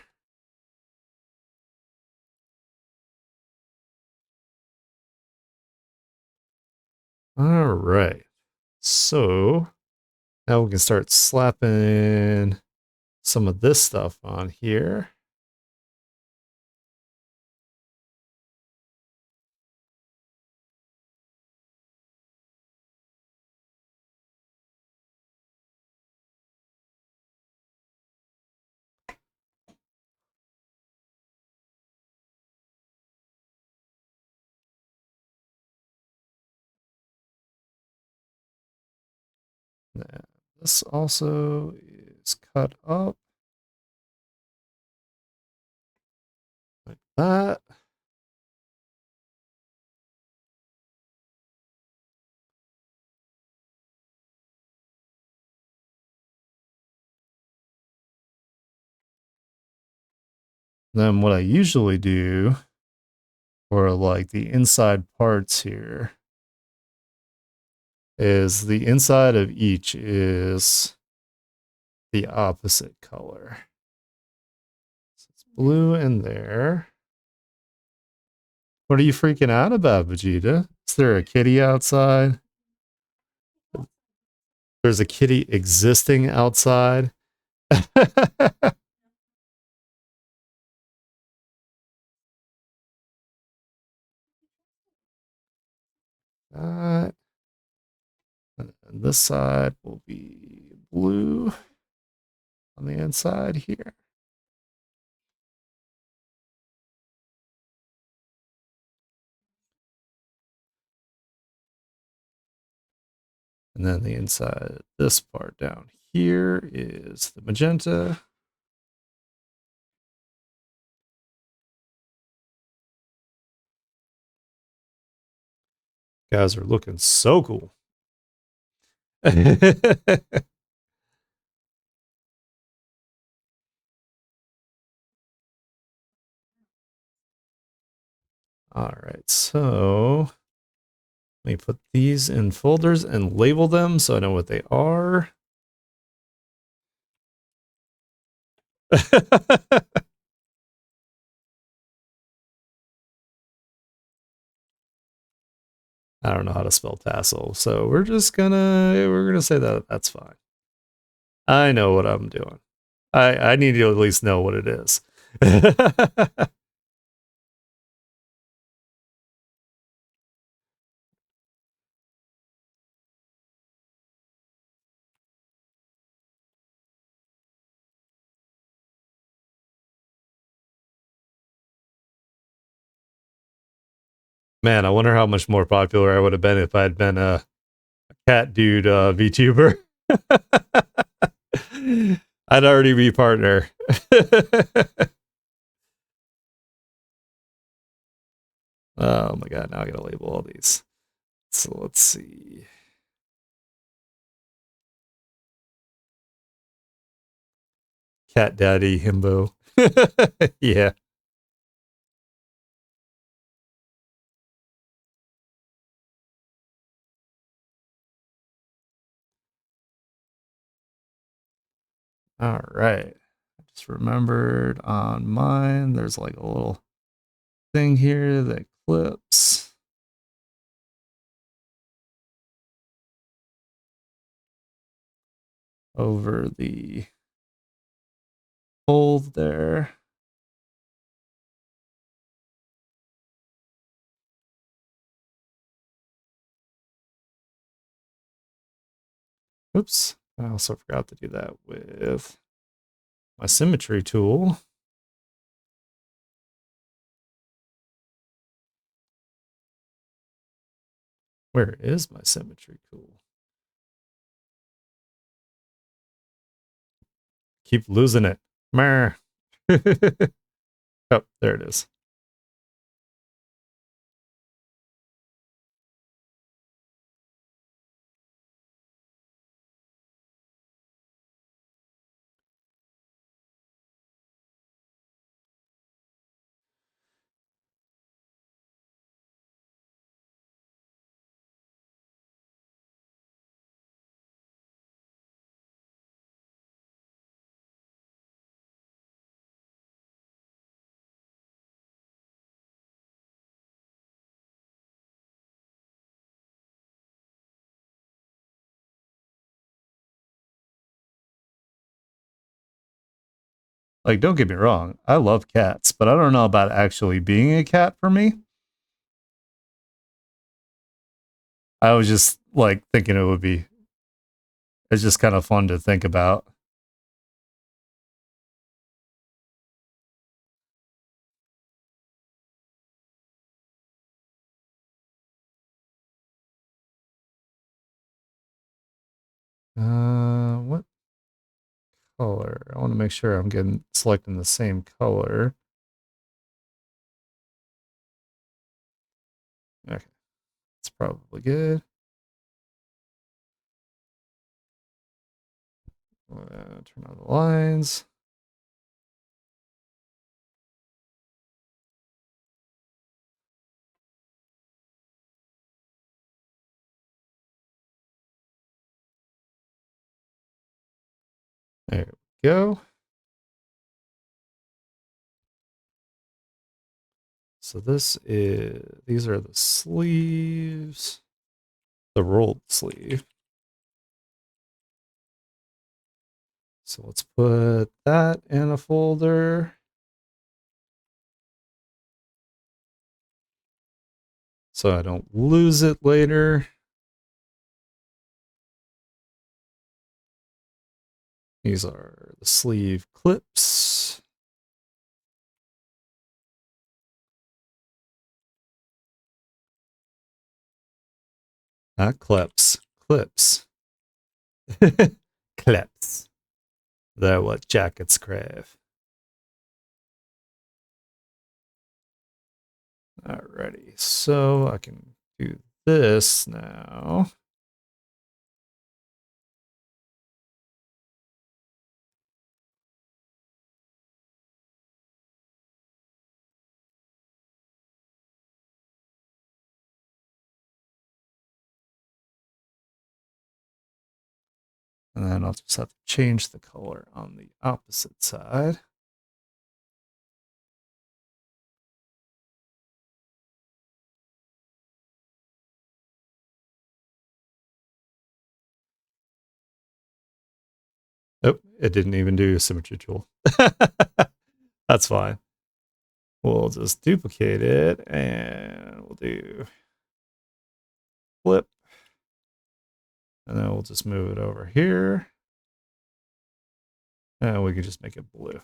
All right. So now we can start slapping some of this stuff on here. And this also is cut up like that. Then what I usually do for like the inside parts here is the inside of each is the opposite color. So it's blue in there. What are you freaking out about, Vegeta? Is there a kitty outside? There's a kitty existing outside. And this side will be blue on the inside here. And then the inside, this part down here is the magenta. Guys are looking so cool. All right, so let me put these in folders and label them so I know what they are. I don't know how to spell tassel, so we're gonna say that that's fine. I know what I'm doing. I need to at least know what it is. Man, I wonder how much more popular I would have been if I had been a cat dude VTuber. I'd already be partner. Oh my god, now I gotta label all these. So let's see. Cat Daddy Himbo. Yeah. All right. I just remembered on mine, there's like a little thing here that clips over the fold there. Oops. I also forgot to do that with my symmetry tool. Where is my symmetry tool? Keep losing it. Oh, there it is. Like, don't get me wrong, I love cats, but I don't know about actually being a cat for me. I was just like thinking it would be, it's just kind of fun to think about. What color? I want to make sure I'm getting selecting the same color. Okay, it's probably good. Turn on the lines. There we go. So these are the sleeves, the rolled sleeve. So let's put that in a folder. So I don't lose it later. These are the sleeve clips. Not clips, clips. Clips. They're what jackets crave. Alrighty, so I can do this now. And then I'll just have to change the color on the opposite side. Oh, it didn't even do a symmetry tool. That's fine. We'll just duplicate it and we'll do flip. And then we'll just move it over here. And we can just make it blue.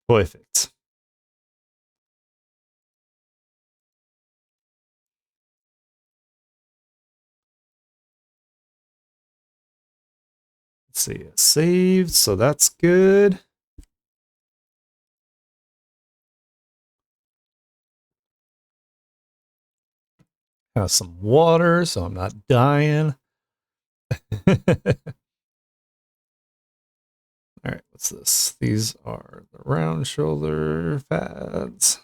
Perfect. Let's see, it's saved, so that's good. Have some water so I'm not dying. All right, what's this? These are the round shoulder pads.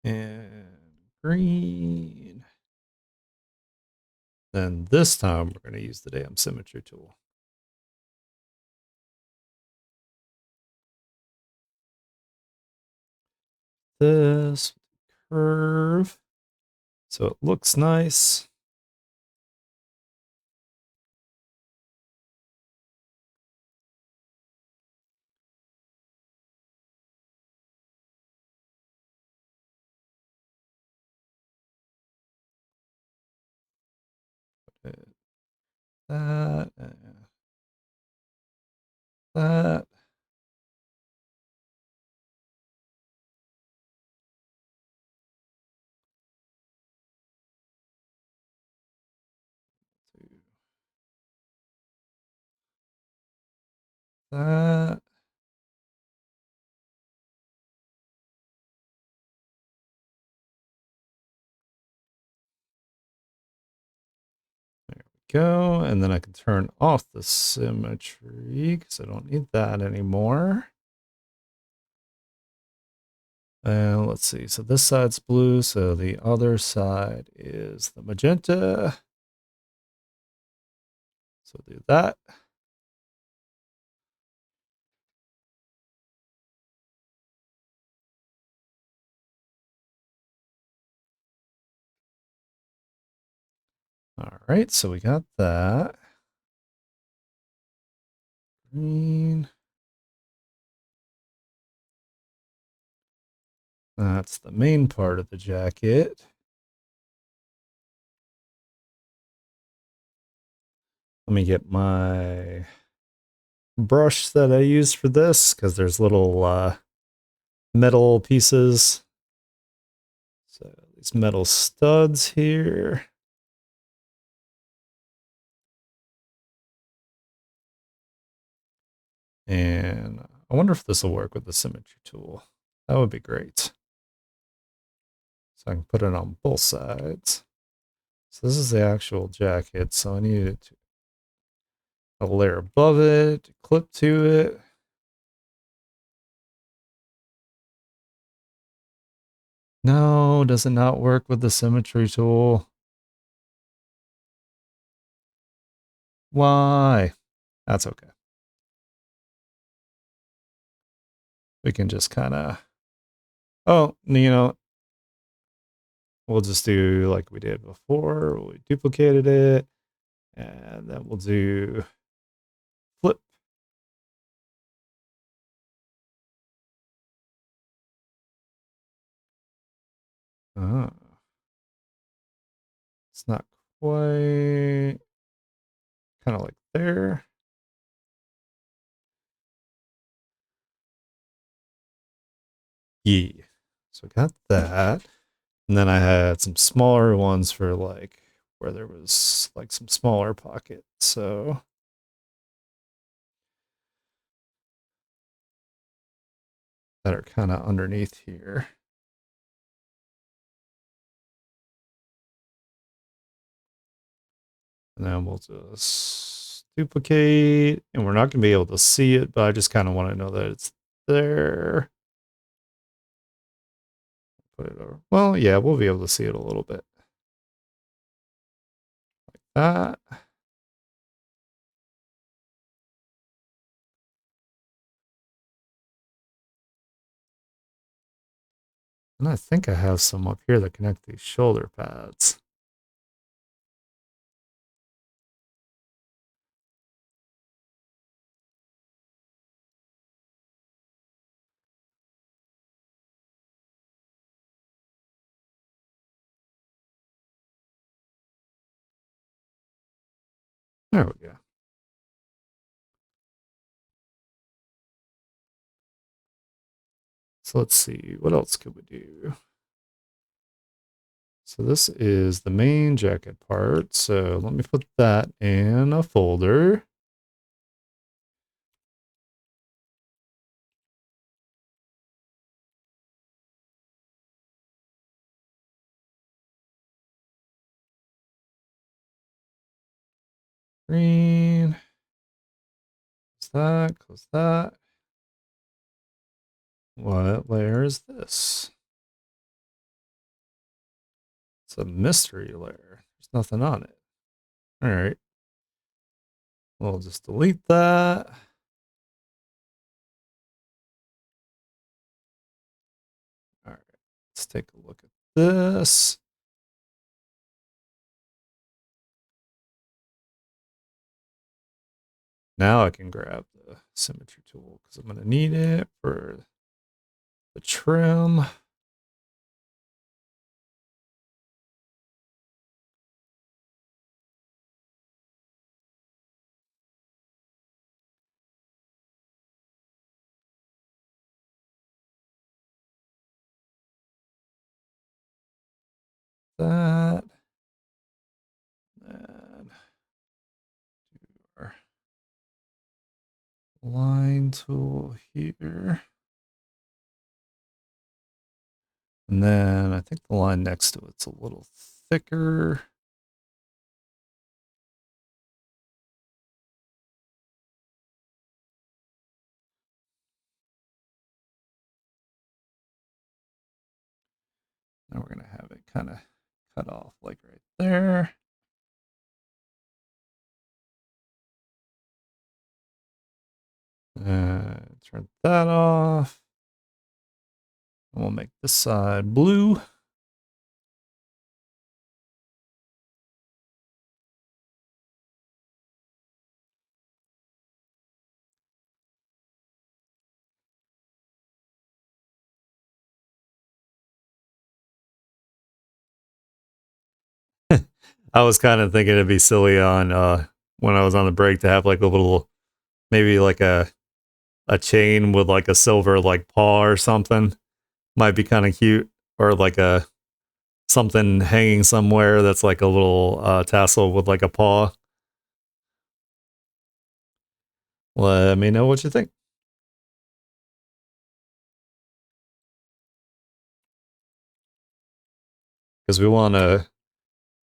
And green. Then this time we're going to use the damn symmetry tool. This curve so it looks nice. That, that. That. There we go. And then I can turn off the symmetry because I don't need that anymore. And let's see. So this side's blue. So the other side is the magenta. So do that. All right. So we got that. Green. That's the main part of the jacket. Let me get my brush that I use for this because there's little metal pieces. So these metal studs here. And I wonder if this will work with the symmetry tool. That would be great. So I can put it on both sides. So this is the actual jacket. So I need it to a layer above it, clip to it. No, does it not work with the symmetry tool? Why? That's okay. We can just kind of, oh, we'll just do like we did before. We duplicated it, and then we'll do flip. Oh, it's not quite kind of like there. Yeah. So I got that. And then I had some smaller ones for like where there was like some smaller pockets. So that are kind of underneath here. And then we'll just duplicate, and we're not going to be able to see it, but I just kind of want to know that it's there. Put it over. Well, yeah, we'll be able to see it a little bit. Like that. And I think I have some up here that connect these shoulder pads. There we go. So let's see, what else could we do? So this is the main jacket part. So let me put that in a folder. Green. Close that, close that. What layer is this? It's a mystery layer. There's nothing on it. All right. We'll just delete that. All right. Let's take a look at this. Now I can grab the symmetry tool because I'm going to need it for the trim. That. And our line tool here. And then I think the line next to it's a little thicker. Now we're going to have it kind of cut off like right there. Turn that off. And we'll make this side blue. I was kind of thinking it'd be silly on when I was on the break to have like a little, maybe like a chain with like a silver like paw or something. Might be kind of cute, or like a something hanging somewhere that's like a little tassel with like a paw. Let me know what you think, because we want to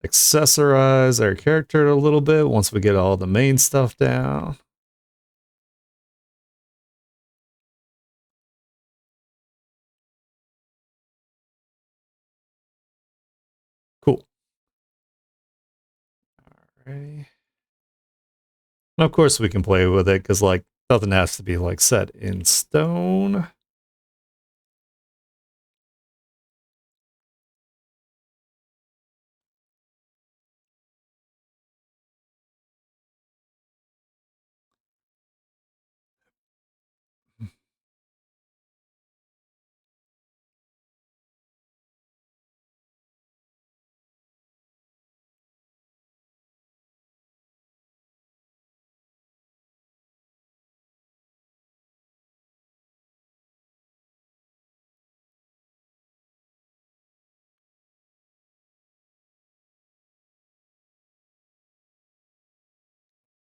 accessorize our character a little bit once we get all the main stuff down. Cool. Alrighty. And of course we can play with it because like nothing has to be like set in stone.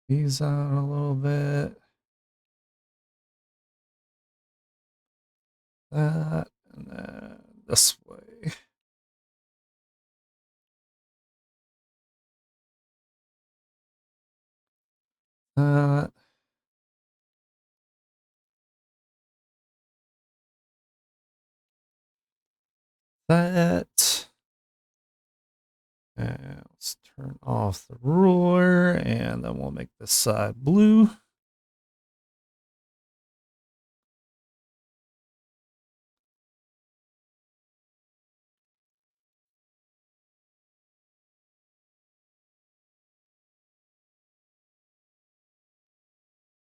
These out a little bit. That and then this way. That. That. And let's turn off the ruler and then we'll make this side blue.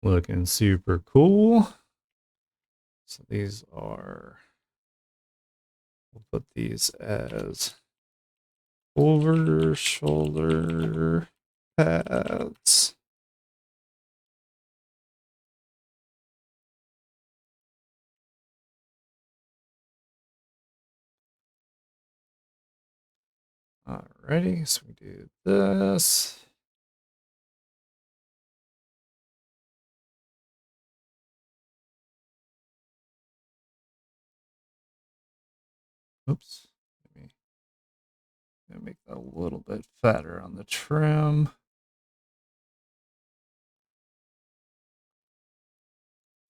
Looking super cool. So these are, we'll put these as over shoulder pads. Alrighty, so we do this. Oops. Make that a little bit fatter on the trim.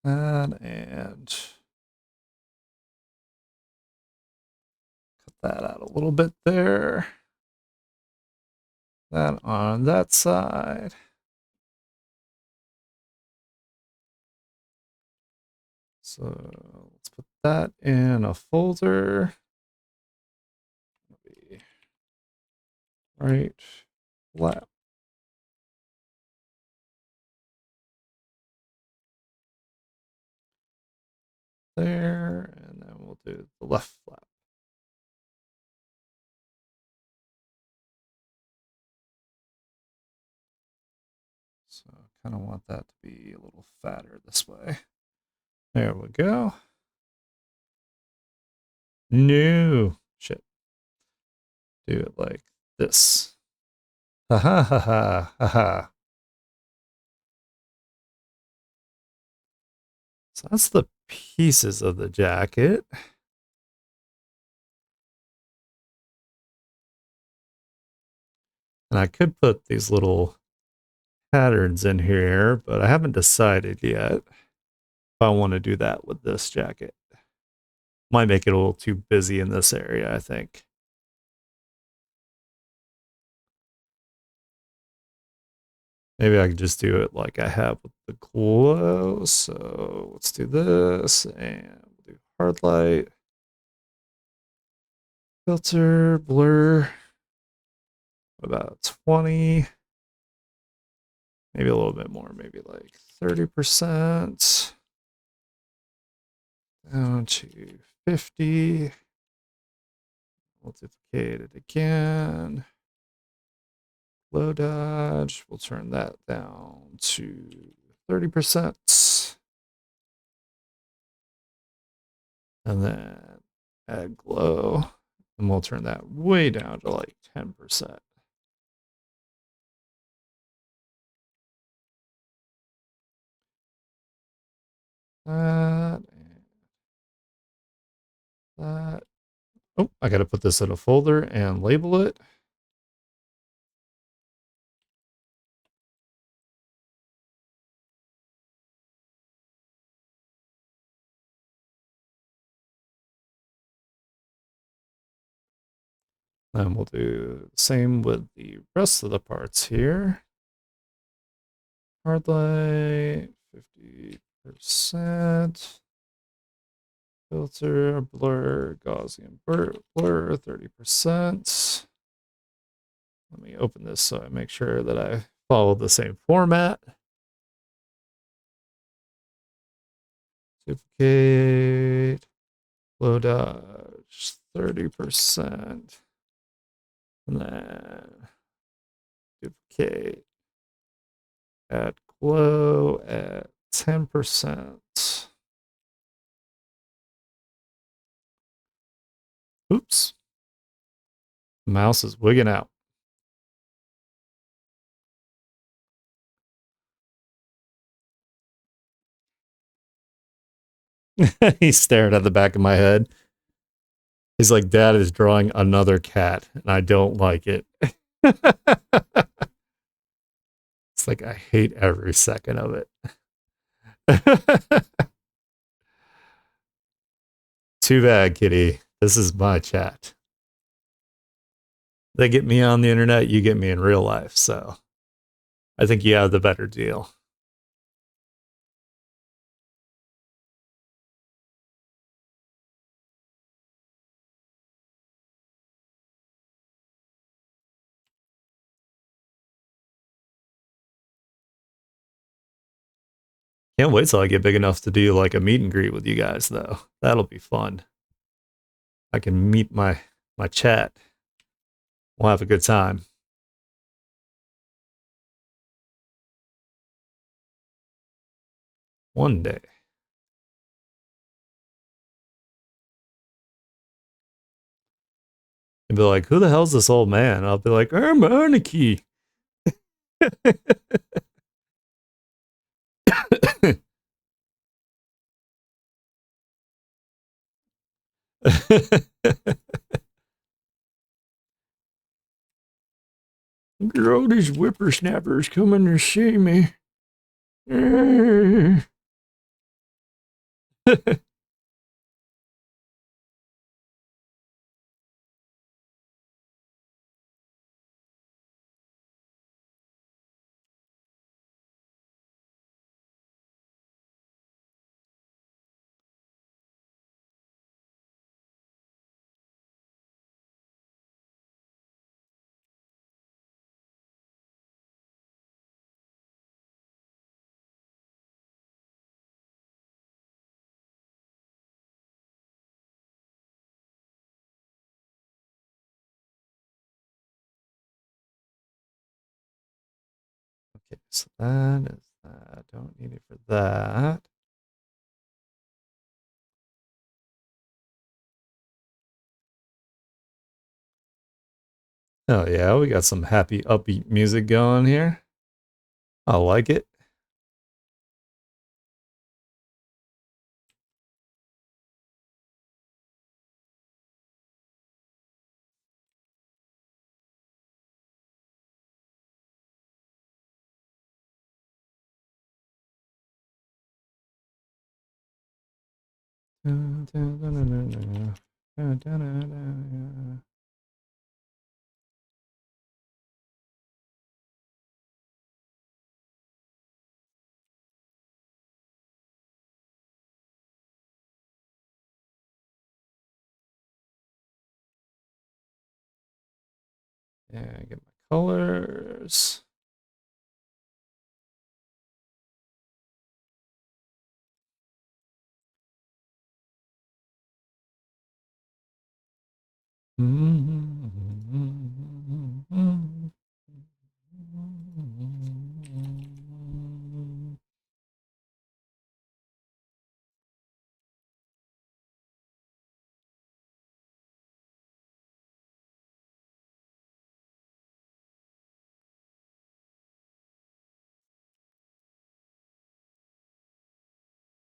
And cut that out a little bit there. That on that side. So let's put that in a folder. Right flap. There, and then we'll do the left flap. So I kind of want that to be a little fatter this way. There we go. No. Shit. Do it like this. Ha ha ha ha ha ha. So that's the pieces of the jacket. And I could put these little patterns in here, but I haven't decided yet if I want to do that with this jacket. Might make it a little too busy in this area, I think. Maybe I could just do it like I have with the glow. So let's do this and we'll do hard light, filter, blur. What about 20? Maybe a little bit more, maybe like 30%. Down to 50. We'll duplicate it again. Low dodge, we'll turn that down to 30%. And then add glow. And we'll turn that way down to like 10%. That and that. Oh, I got to put this in a folder and label it. And we'll do the same with the rest of the parts here. Hard light, 50%. Filter, blur, Gaussian blur, 30%. Let me open this so I make sure that I follow the same format. Duplicate, low dodge, 30%. And then duplicate, add glow at 10%. Oops. Mouse is wigging out. He's staring at the back of my head. He's like, Dad is drawing another cat, and I don't like it. It's like, I hate every second of it. Too bad, kitty. This is my chat. They get me on the internet, you get me in real life. So I think you have the better deal. Can't wait till I get big enough to do like a meet and greet with you guys, though. That'll be fun. I can meet my chat. We'll have a good time. One day. And be like, who the hell's this old man? I'll be like, I'm Anarchy. Look at all these whippersnappers coming to see me. Okay, so that is that. Don't need it for that. Oh yeah, we got some happy upbeat music going here. I like it. Yeah, get my colors.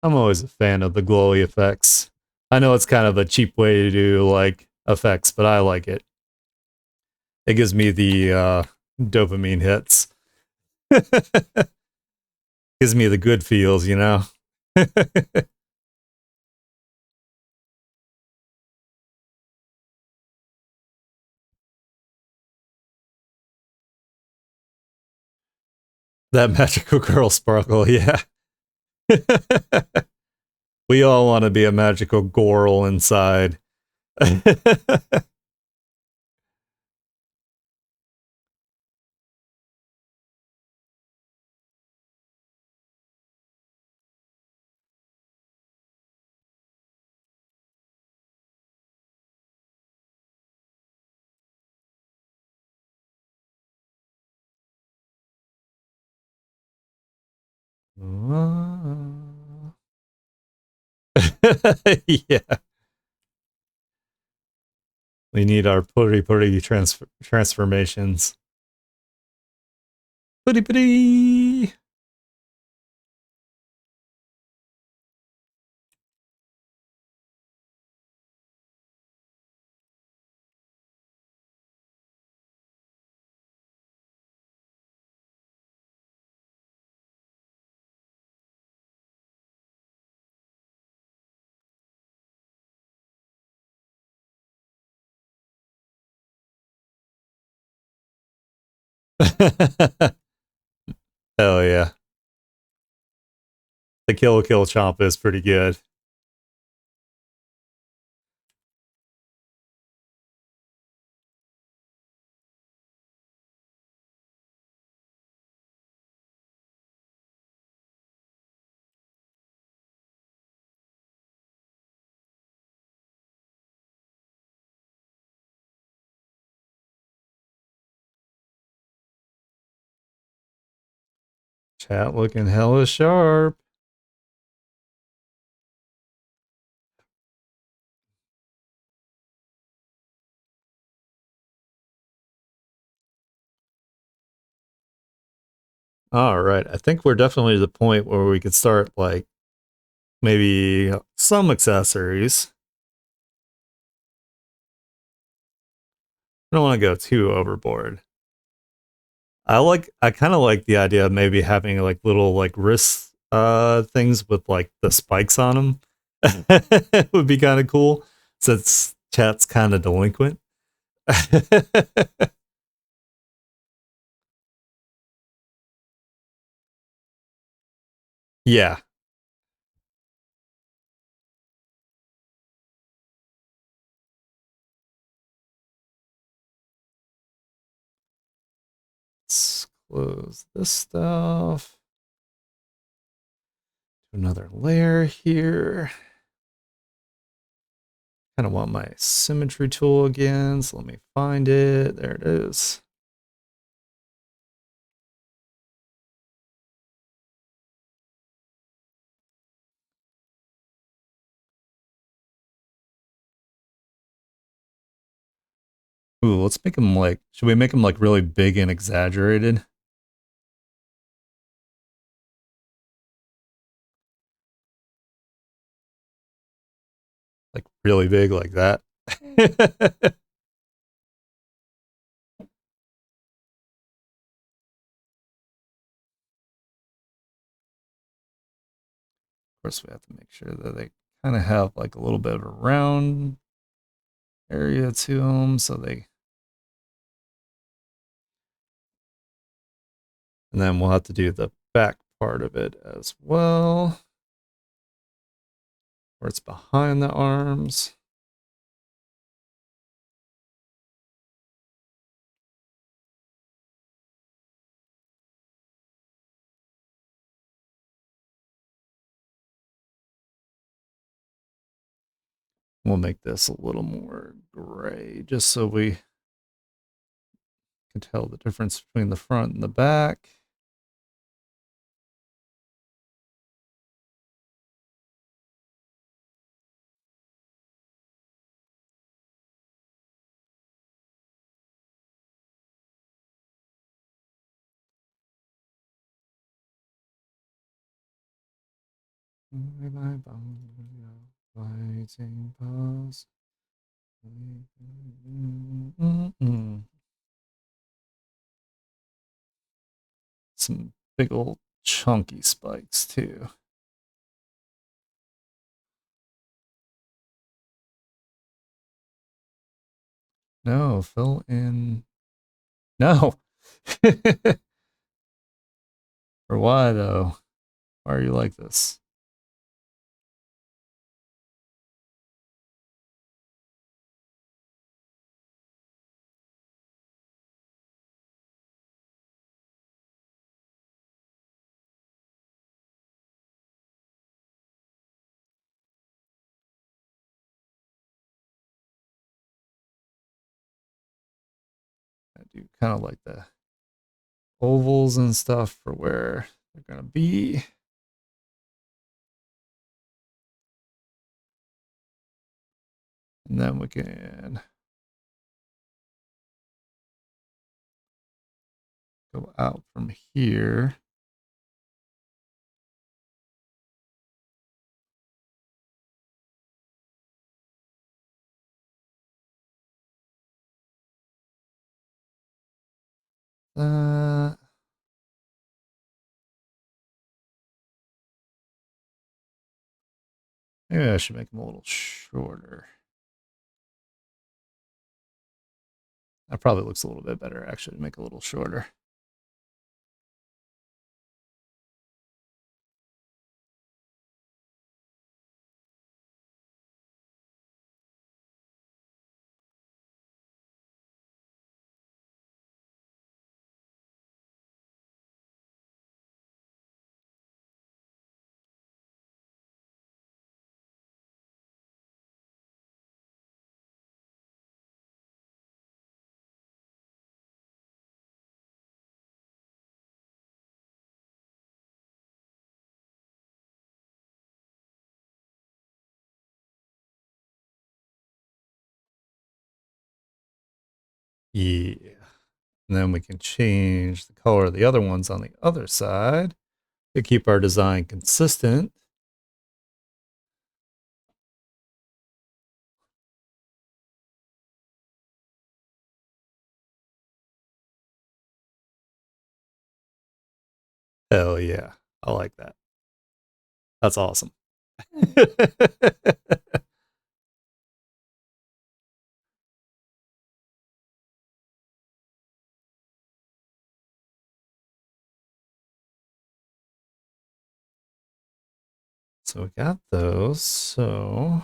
I'm always a fan of the glowy effects. I know it's kind of a cheap way to do like effects, but I like it. It gives me the dopamine hits. Gives me the good feels, you know. That magical girl sparkle, yeah. We all want to be a magical girl inside. Yeah, we need our putty transformations. Putty putty. Hell yeah. The kill chomp is pretty good. Chat looking hella sharp. All right. I think we're definitely to the point where we could start like maybe some accessories. I don't want to go too overboard. I kind of like the idea of maybe having like little like wrist things with like the spikes on them. Would be kind of cool since chat's kind of delinquent. Yeah. Let's close this stuff. Another layer here. Kind of want my symmetry tool again, so let me find it. There it is. Ooh, let's make them like, should we make them like really big and exaggerated? Like really big like that? Of course, we have to make sure that they kind of have like a little bit of a round area to them, so they. And then we'll have to do the back part of it as well, where it's behind the arms. We'll make this a little more gray, just so we can tell the difference between the front and the back. Fighting pause. Some big old chunky spikes too. No, fill in. No. Or why though? Why are you like this? I do kind of like the ovals and stuff for where they're gonna be. And then we can go out from here. Uh, Maybe I should make them a little shorter. That probably looks a little bit better actually to make a little shorter. Yeah. And then we can change the color of the other ones on the other side to keep our design consistent. Hell yeah. I like that. That's awesome. So we got those. So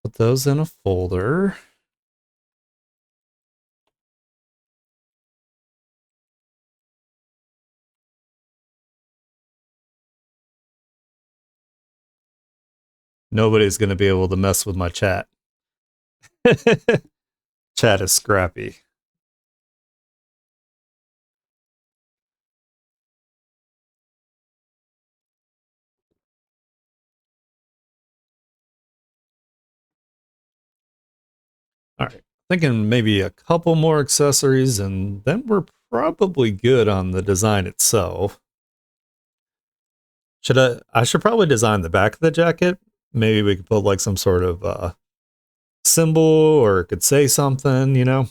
put those in a folder. Nobody's going to be able to mess with my chat. Chat is scrappy. All right. Thinking maybe a couple more accessories, and then we're probably good on the design itself. I should probably design the back of the jacket. Maybe we could put like some sort of symbol or it could say something, you know?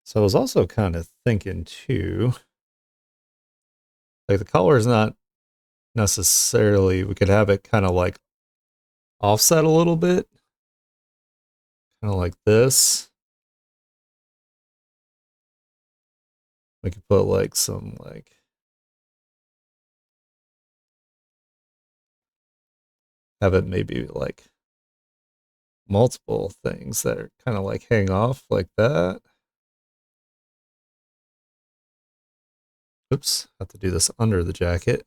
So I was also kind of thinking too, like the color is not necessarily, we could have it kind of like offset a little bit, kind of like this. We could put like some like, have it maybe like multiple things that are kind of like hang off like that. Oops, have to do this under the jacket.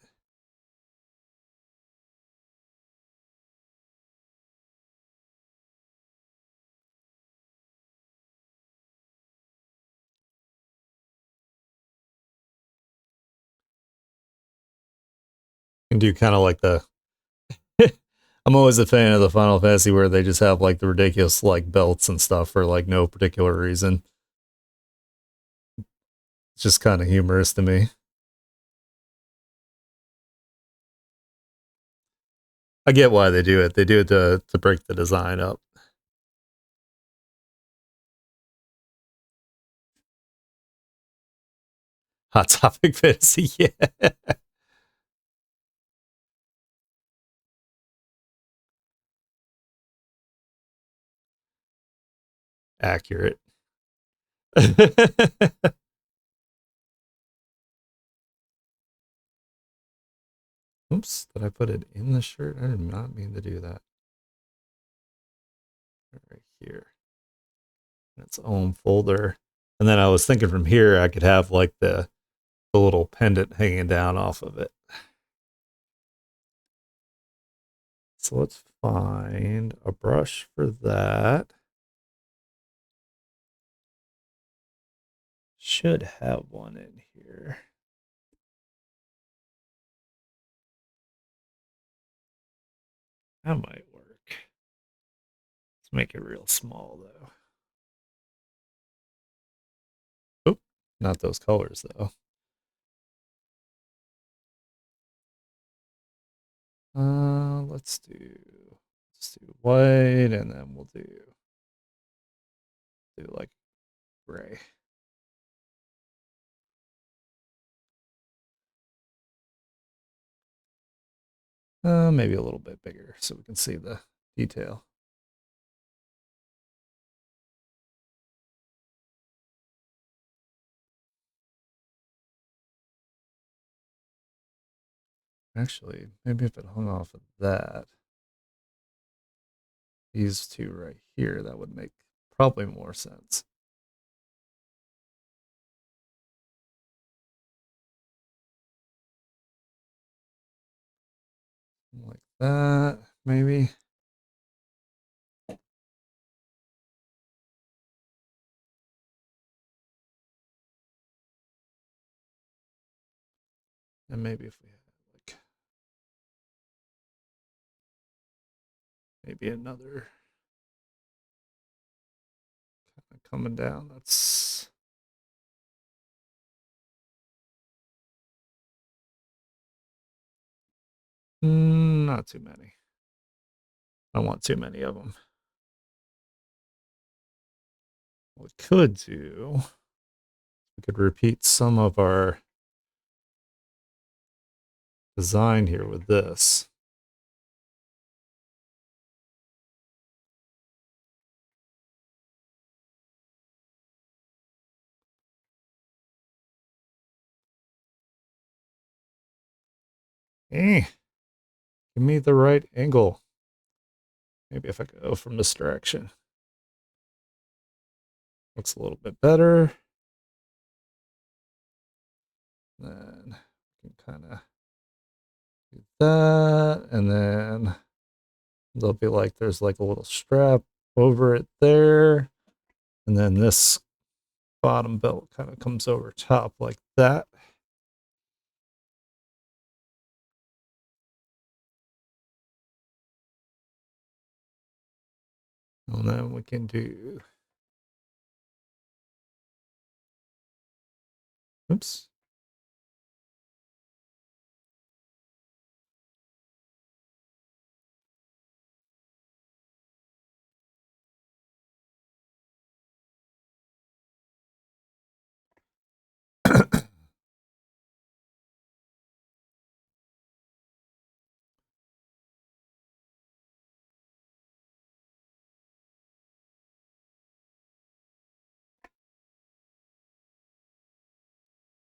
And do kind of like the I'm always a fan of the Final Fantasy where they just have like the ridiculous like belts and stuff for like no particular reason. It's just kind of humorous to me. I get why they do it. They do it to break the design up. Hot Topic Fantasy, yeah. accurate. Oops, did I put it in the shirt? I did not mean to do that. Right here. Its own folder. And then I was thinking from here I could have like the little pendant hanging down off of it. So let's find a brush for that. Should have one in here. That might work. Let's make it real small though. Oop, not those colors though. Let's do white, and then we'll do like gray. Maybe a little bit bigger so we can see the detail. Actually, maybe if it hung off of that, these two right here, that would make probably more sense. Like that, maybe. And maybe if we had like maybe another kind of coming down, that's not too many. I don't want too many of them. What we could do, we could repeat some of our design here with this. Eh, give me the right angle. Maybe if I go from this direction. Looks a little bit better. Then we can kind of do that. And then there'll be like, there's like a little strap over it there. And then this bottom belt kind of comes over top like that. And then we can do, oops.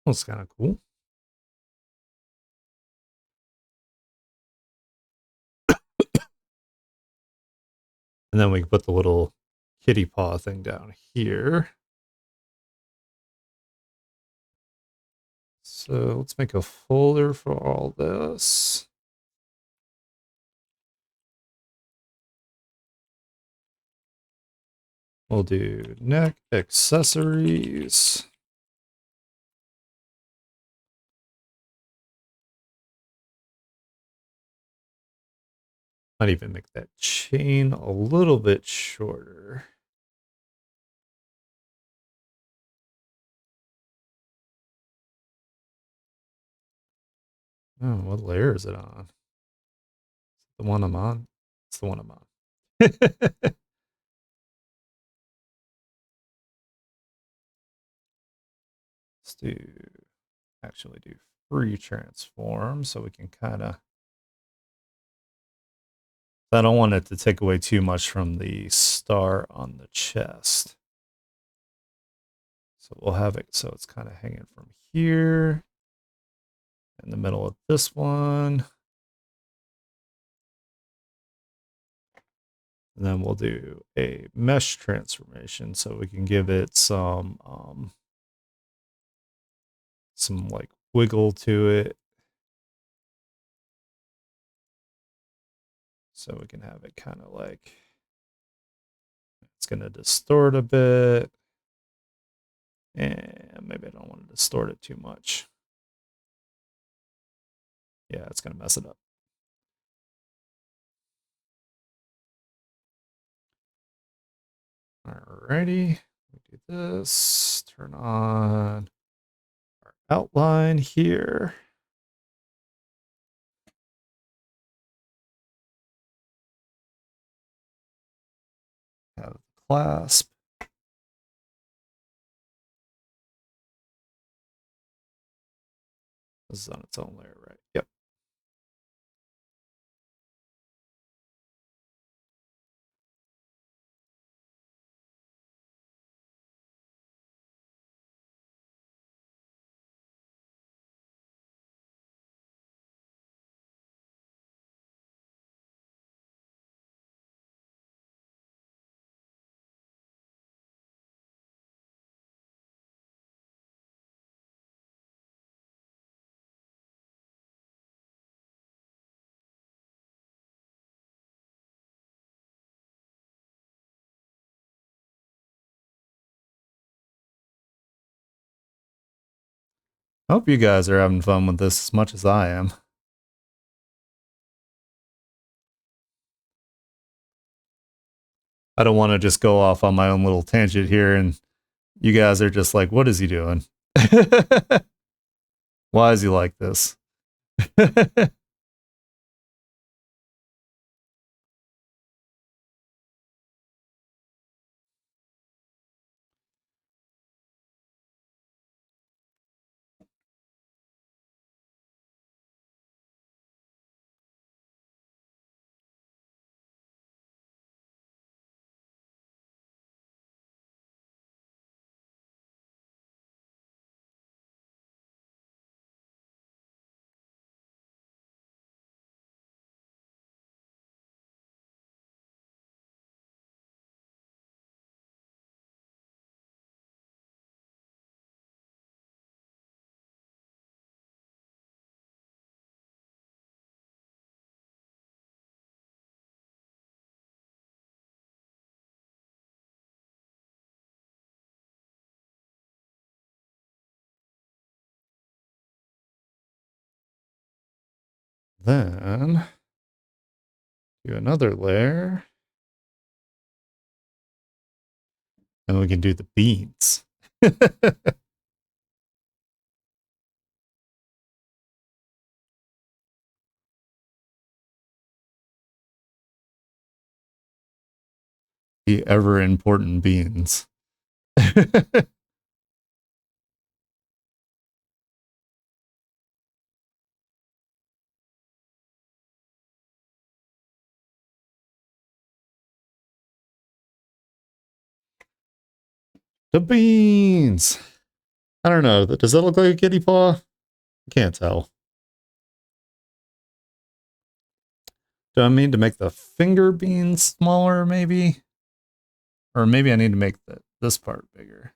That's kind of cool. And then we can put the little kitty paw thing down here. So let's make a folder for all this. We'll do neck accessories. Might even make that chain a little bit shorter. Oh, what layer is it on? The one I'm on? It's the one I'm on. Let's actually do free transform so we can kind of, I don't want it to take away too much from the star on the chest. So we'll have it so it's kind of hanging from here in the middle of this one. And then we'll do a mesh transformation so we can give it some like wiggle to it. So we can have it kind of like, it's going to distort a bit. And maybe I don't want to distort it too much. Yeah, it's going to mess it up. Alrighty, we do this, turn on our outline here. Have the clasp. This is on its own layer, right? Yep. I hope you guys are having fun with this as much as I am. I don't want to just go off on my own little tangent here and you guys are just like, what is he doing? Why is he like this? Then do another layer. And we can do the beans. The ever important beans. The beans. I don't know. Does that look like a kitty paw? I can't tell. Do I mean to make the finger beans smaller, maybe? Or maybe I need to make this part bigger.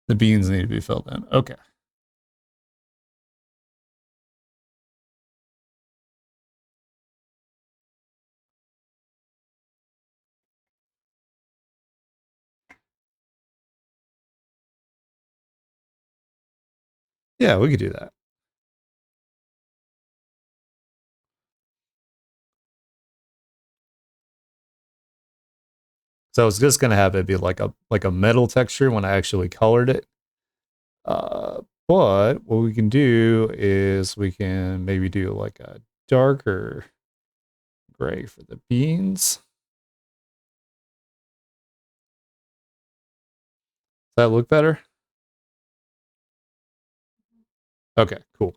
The beans need to be filled in. Okay. Yeah, we could do that. So I was just gonna have it be like a metal texture when I actually colored it. But what we can do is we can maybe do like a darker gray for the beans. Does that look better? Okay, cool.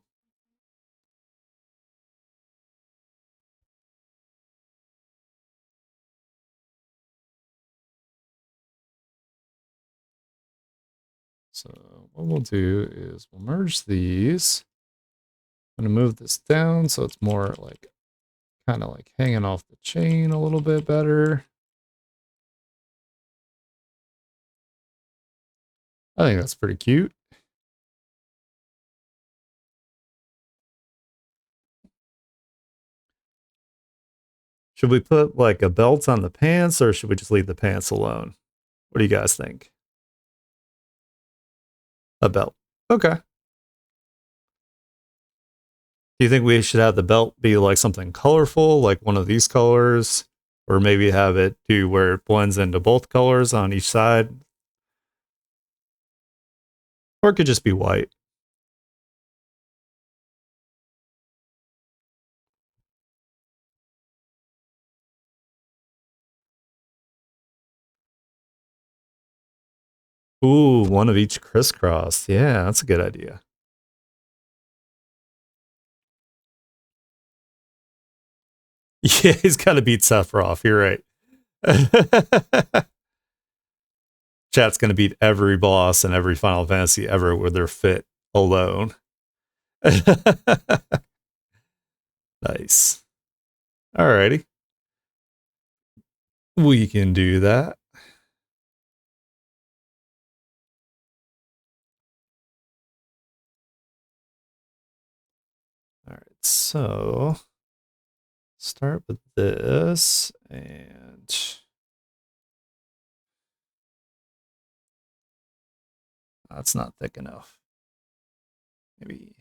So what we'll do is we'll merge these. I'm going to move this down so it's more like kind of like hanging off the chain a little bit better. I think that's pretty cute. Should we put like a belt on the pants or should we just leave the pants alone? What do you guys think? A belt. Okay. Do you think we should have the belt be like something colorful, like one of these colors? Or maybe have it do where it blends into both colors on each side? Or it could just be white. Ooh, one of each crisscross. Yeah, that's a good idea. Yeah, he's got to beat Sephiroth. You're right. Chat's going to beat every boss in every Final Fantasy ever with their fit alone. Nice. Alrighty. We can do that. All right. So start with this and that's not thick enough. Maybe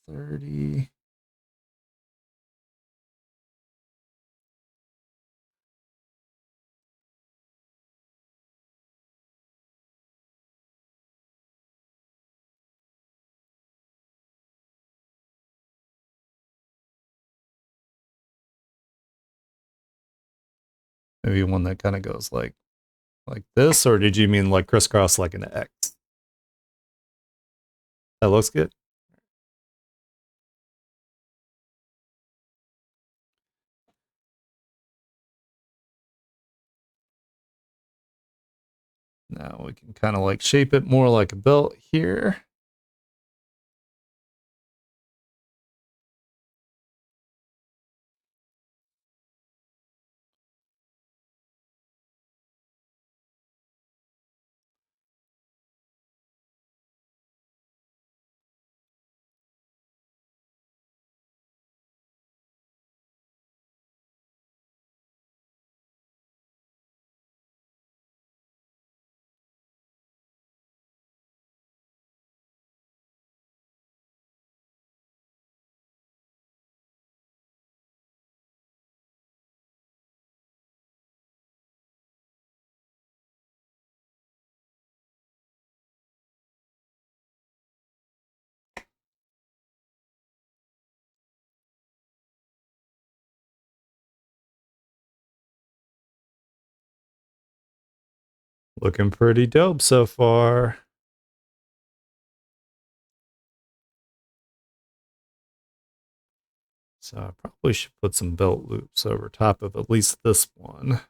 30. Maybe one that kind of goes like this, or did you mean like crisscross like an X? That looks good. Now we can kind of like shape it more like a belt here. Looking pretty dope so far. So I probably should put some belt loops over top of at least this one.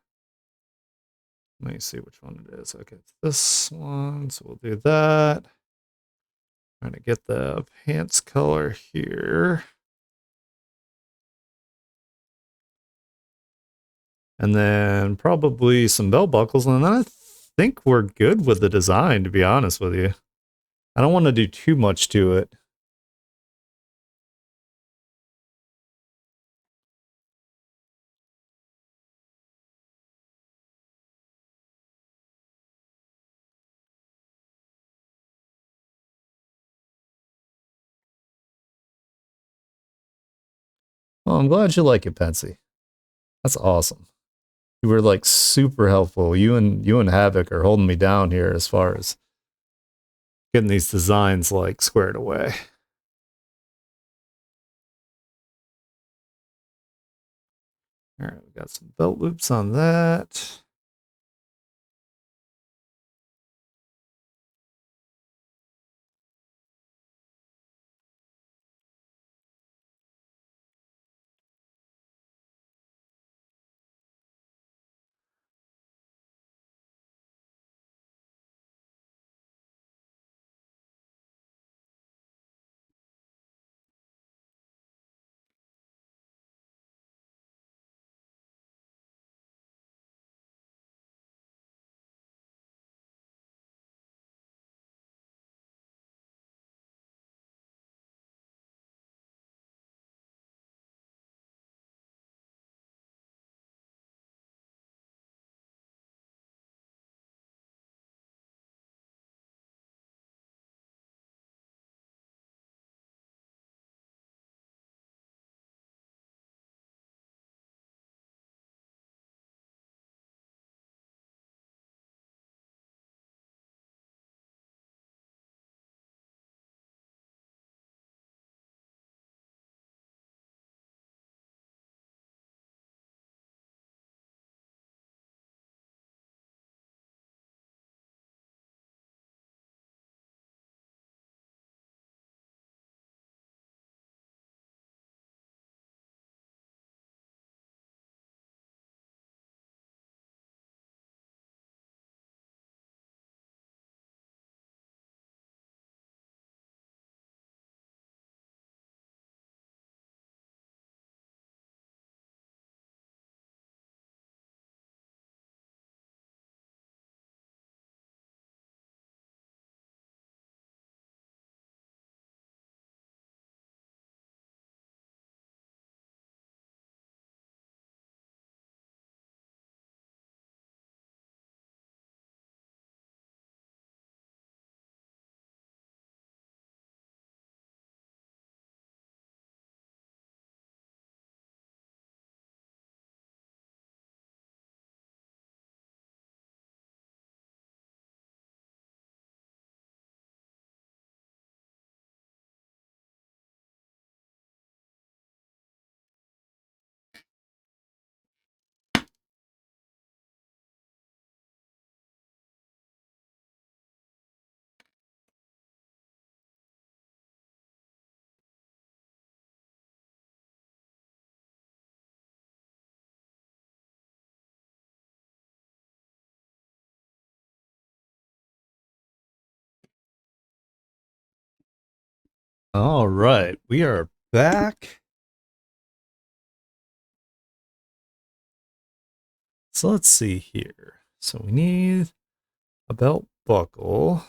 Let me see which one it is. Okay, it's this one. So we'll do that. Trying to get the pants color here. And then probably some belt buckles. And then I think we're good with the design, to be honest with you. I don't want to do too much to it. Well, I'm glad you like it, Patsy. That's awesome. You were like super helpful. You and Havoc are holding me down here as far as getting these designs like squared away. All right, we got some belt loops on that. All right, we are back. So let's see here. So we need a belt buckle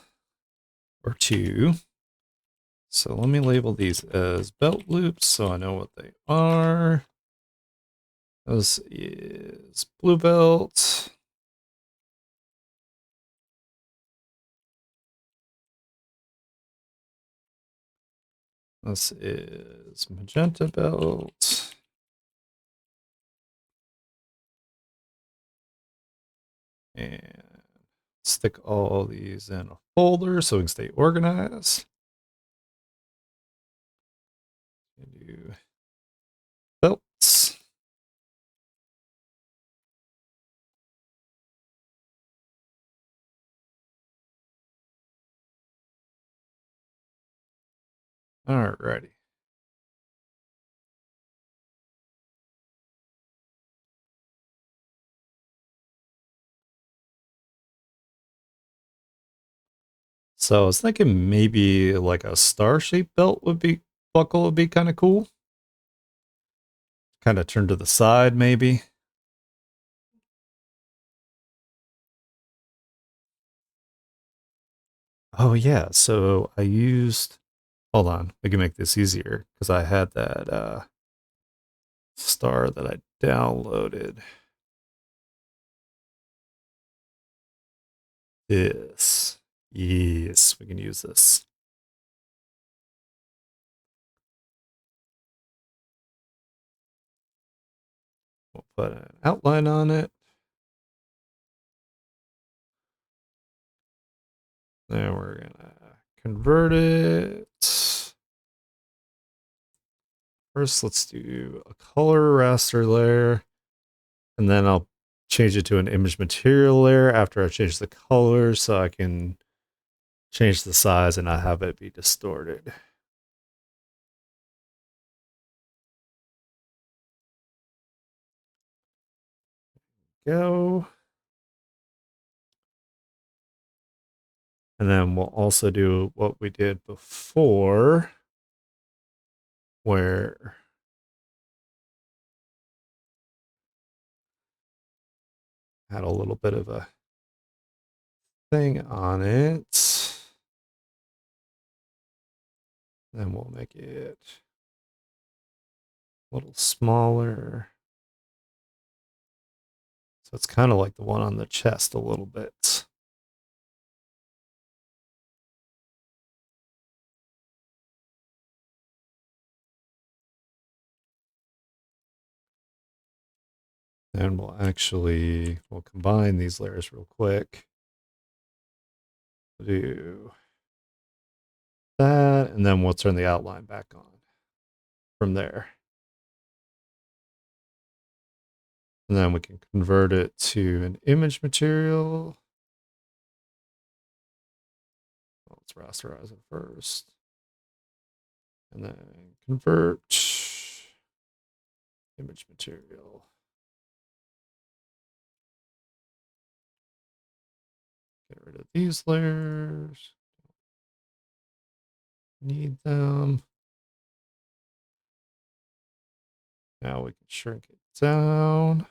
or two. So let me label these as belt loops so I know what they are. This is blue belt. This is magenta belt. And stick all these in a folder so we can stay organized. Do belts. Alrighty. So I was thinking maybe like a star-shaped belt would be buckle would be kind of cool. Kind of turn to the side maybe. Oh yeah, so I used hold on, we can make this easier because I had that star that I downloaded. This. Yes, we can use this. We'll put an outline on it. Then we're gonna convert it. First, let's do a color raster layer, and then I'll change it to an image material layer after I change the color so I can change the size and not have it be distorted. Go. And then we'll also do what we did before, where had a little bit of a thing on it. Then we'll make it a little smaller. So it's kind of like the one on the chest a little bit. And we'll combine these layers real quick. We'll do that, and then we'll turn the outline back on from there. And then we can convert it to an image material. Let's rasterize it first. And then convert image material. Get rid of these layers. Need them. Now we can shrink it down.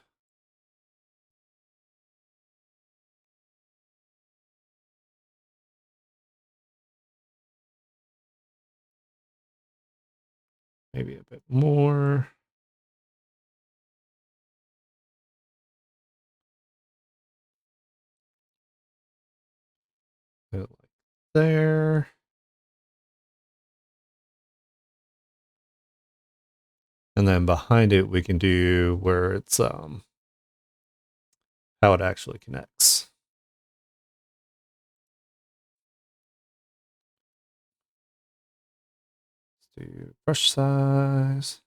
Maybe a bit more. Put it like there. And then behind it, we can do where it's how it actually connects. Let's do brush size.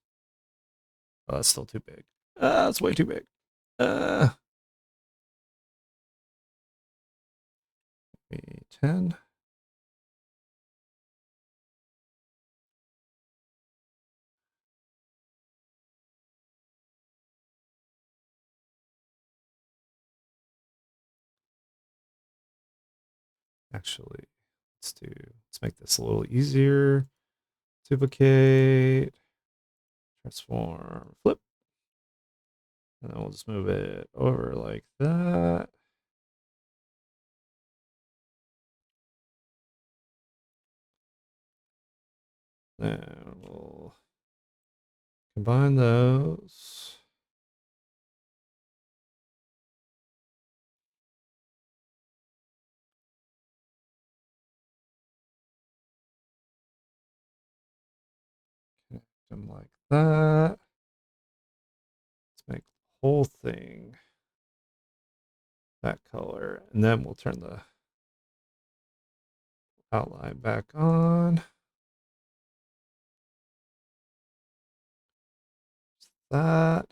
Oh, that's still too big. That's way too big. Maybe 10. Actually, let's make this a little easier. Duplicate, transform, flip. And then we'll just move it over like that. Then we'll combine those. Connect them like that. Let's make the whole thing that color. And then we'll turn the outline back on. That.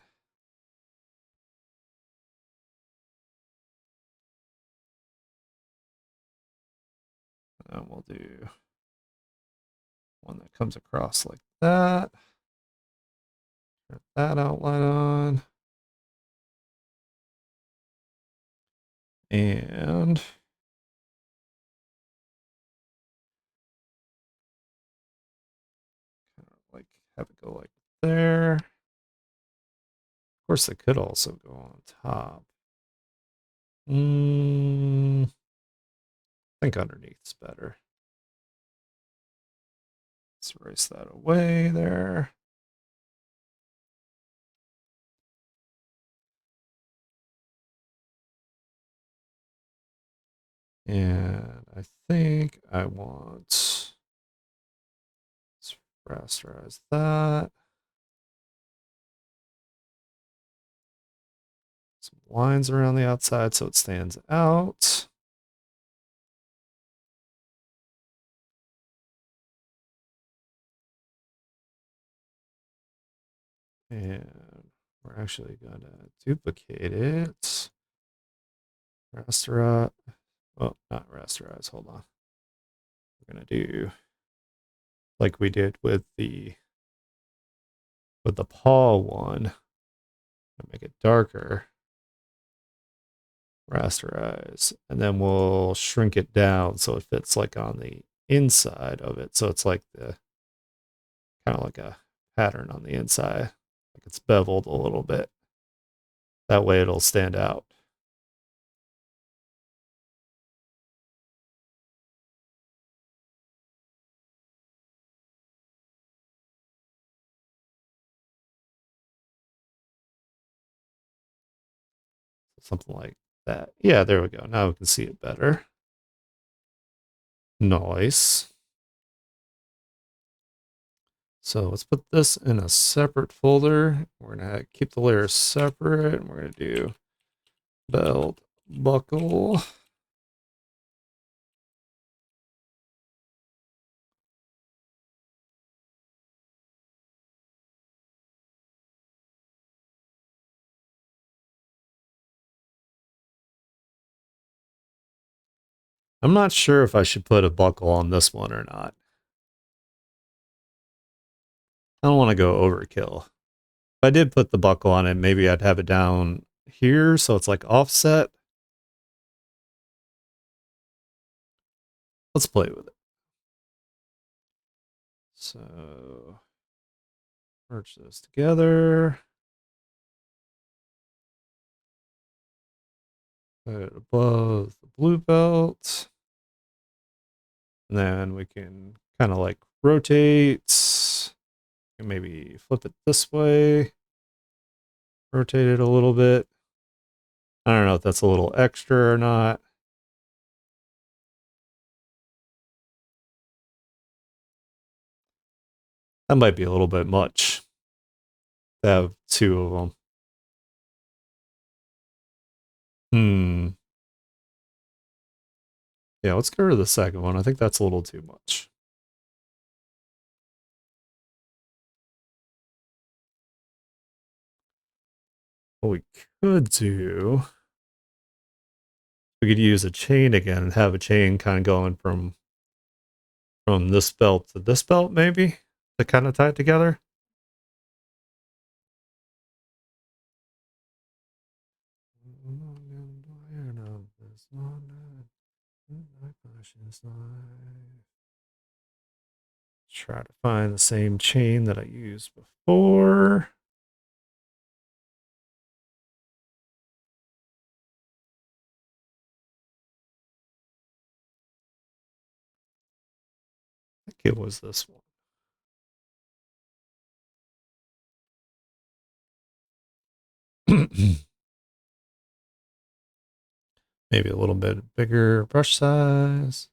And we'll do one that comes across like that. Turn that outline on. And like have it go like there. Of course, it could also go on top. I think underneath's better. Let's erase that away there. And I think I want, let's rasterize that. Some lines around the outside so it stands out. And we're actually going to duplicate it. Rasterize. Oh, not rasterize. Hold on. We're going to do like we did with the paw one. Make it darker. Rasterize, and then we'll shrink it down so it fits like on the inside of it. So it's like the kind of like a pattern on the inside, like it's beveled a little bit. That way it'll stand out. Something like that. Yeah, there we go. Now we can see it better. Nice. So let's put this in a separate folder. We're gonna keep the layers separate. And we're gonna do belt buckle. I'm not sure if I should put a buckle on this one or not. I don't want to go overkill. If I did put the buckle on it, maybe I'd have it down here so it's like offset. Let's play with it. So merge those together. Put it above the blue belt. And then we can kind of like rotate and maybe flip it this way. Rotate it a little bit. I don't know if that's a little extra or not. That might be a little bit much to have two of them. Yeah, let's get rid of the second one. I think that's a little too much. What we could do, we could use a chain again and have a chain kind of going from this belt to this belt, maybe, to kind of tie it together. Try to find the same chain that I used before. I think it was this one. Maybe a little bit bigger brush size.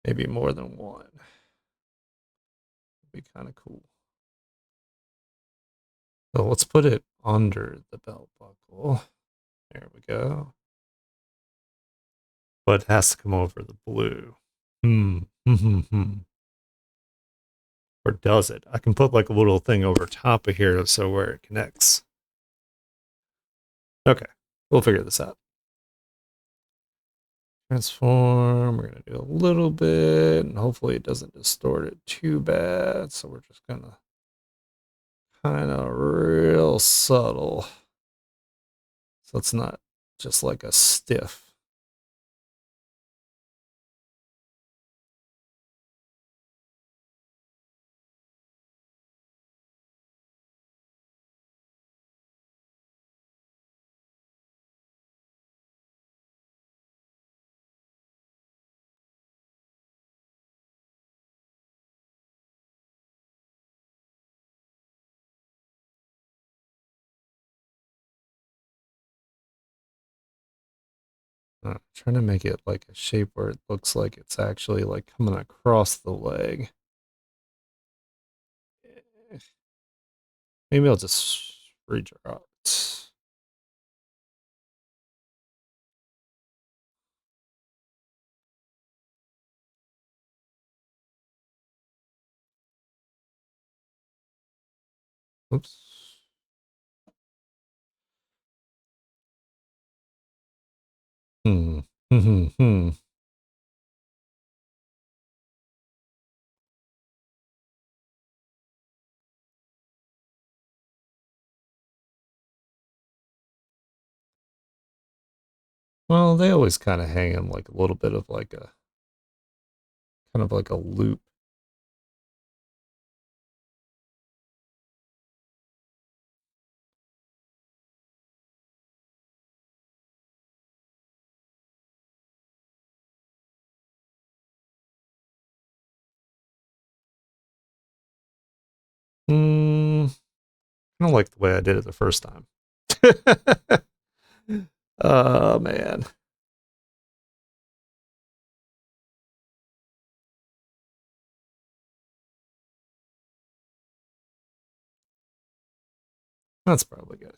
Maybe more than one. Would be kind of cool. So let's put it under the belt buckle. There we go. But it has to come over the blue. Or does it? I can put like a little thing over top of here so where it connects. Okay, we'll figure this out. Transform, we're gonna do a little bit, and hopefully it doesn't distort it too bad. So we're just gonna kind of real subtle. So it's not just like a stiff. Trying to make it like a shape where it looks like it's actually like coming across the leg. Maybe I'll just redraw it. Oops. Hmm. Hmm. Hmm. Well, they always kind of hang in like a little bit of like a kind of like a loop. Hmm. I don't like the way I did it the first time. Oh man. That's probably good.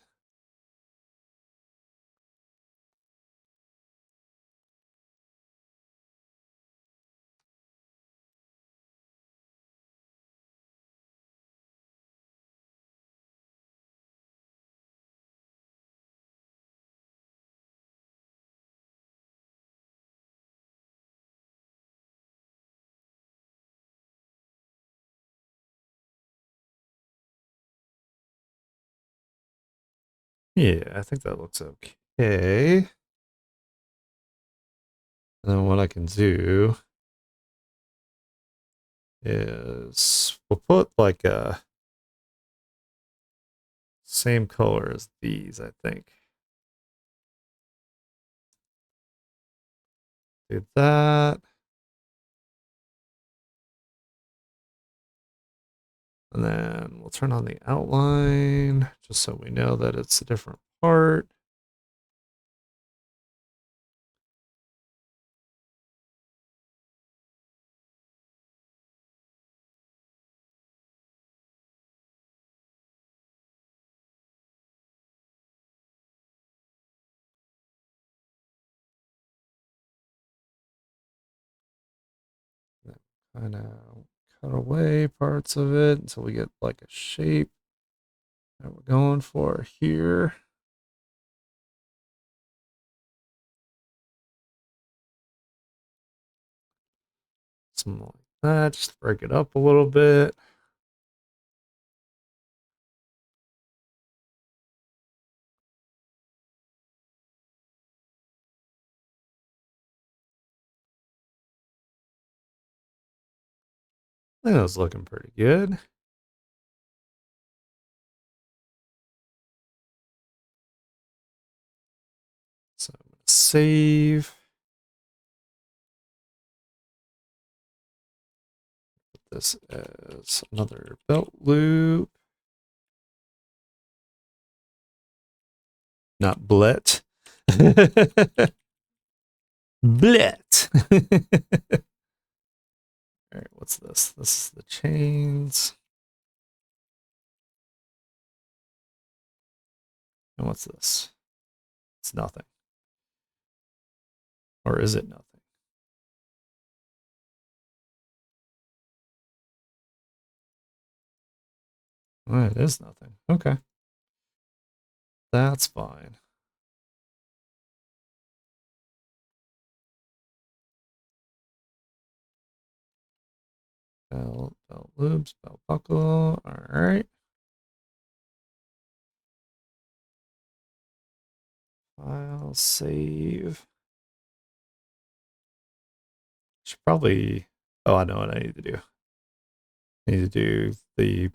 Yeah, I think that looks okay. And then what I can do is we'll put like a same color as these, I think. Do that. And then we'll turn on the outline just so we know that it's a different part. Kind of cut away parts of it until we get like a shape that we're going for here. Something like that. Just break it up a little bit. I think that's looking pretty good. So I'm going to save this as another belt loop. Not blet. Blet. All right, what's this? This is the chains. And what's this? It's nothing. Or is it nothing? Oh, it is nothing. Okay. That's fine. Belt loops, belt buckle. All right. File, save. Should probably. Oh, I know what I need to do. I need to do the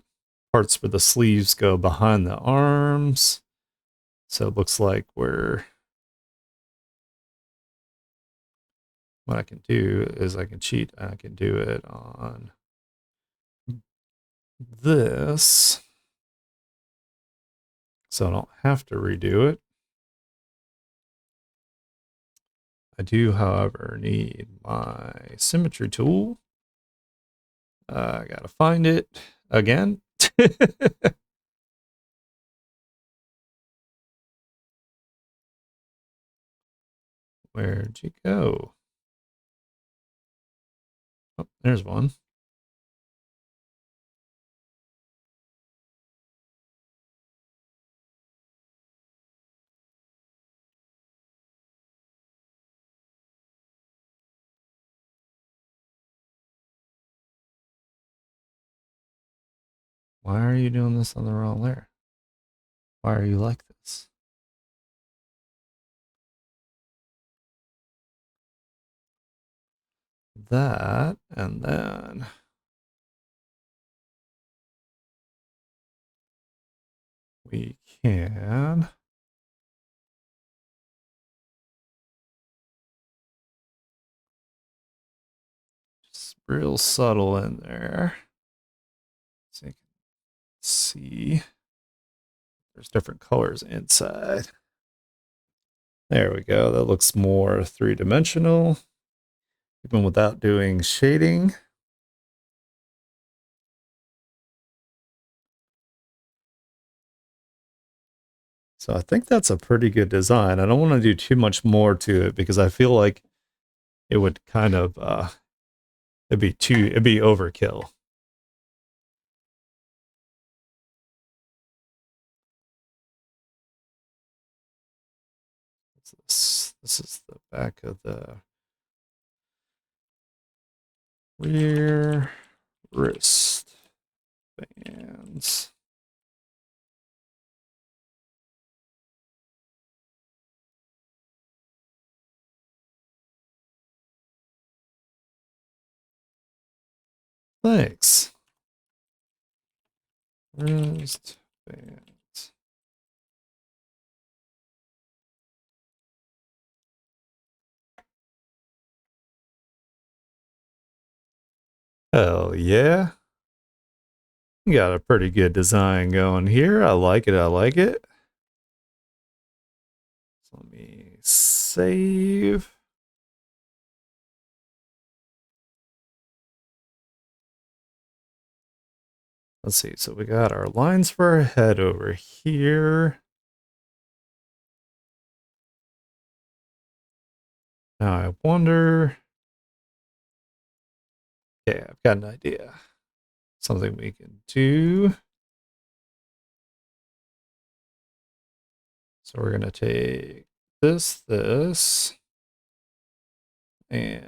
parts where the sleeves go behind the arms. So it looks like we're. What I can do is I can cheat. I can do it on this. So I don't have to redo it. I do, however, need my symmetry tool. I gotta find it again. Where'd you go? Oh, there's one. Why are you doing this on the wrong layer? Why are you like this? That, and then we can just real subtle in there. So you can see there's different colors inside. There we go. That looks more three-dimensional, even without doing shading. So I think that's a pretty good design. I don't want to do too much more to it because I feel like it would kind of it'd be overkill. What's this? This is the back of the rear wrist bands. Thanks. Wrist bands. Hell yeah. You got a pretty good design going here. I like it. I like it. So let me save. Let's see. So we got our lines for our head over here. Now I wonder. Yeah, I've got an idea. Something we can do. So we're going to take this, and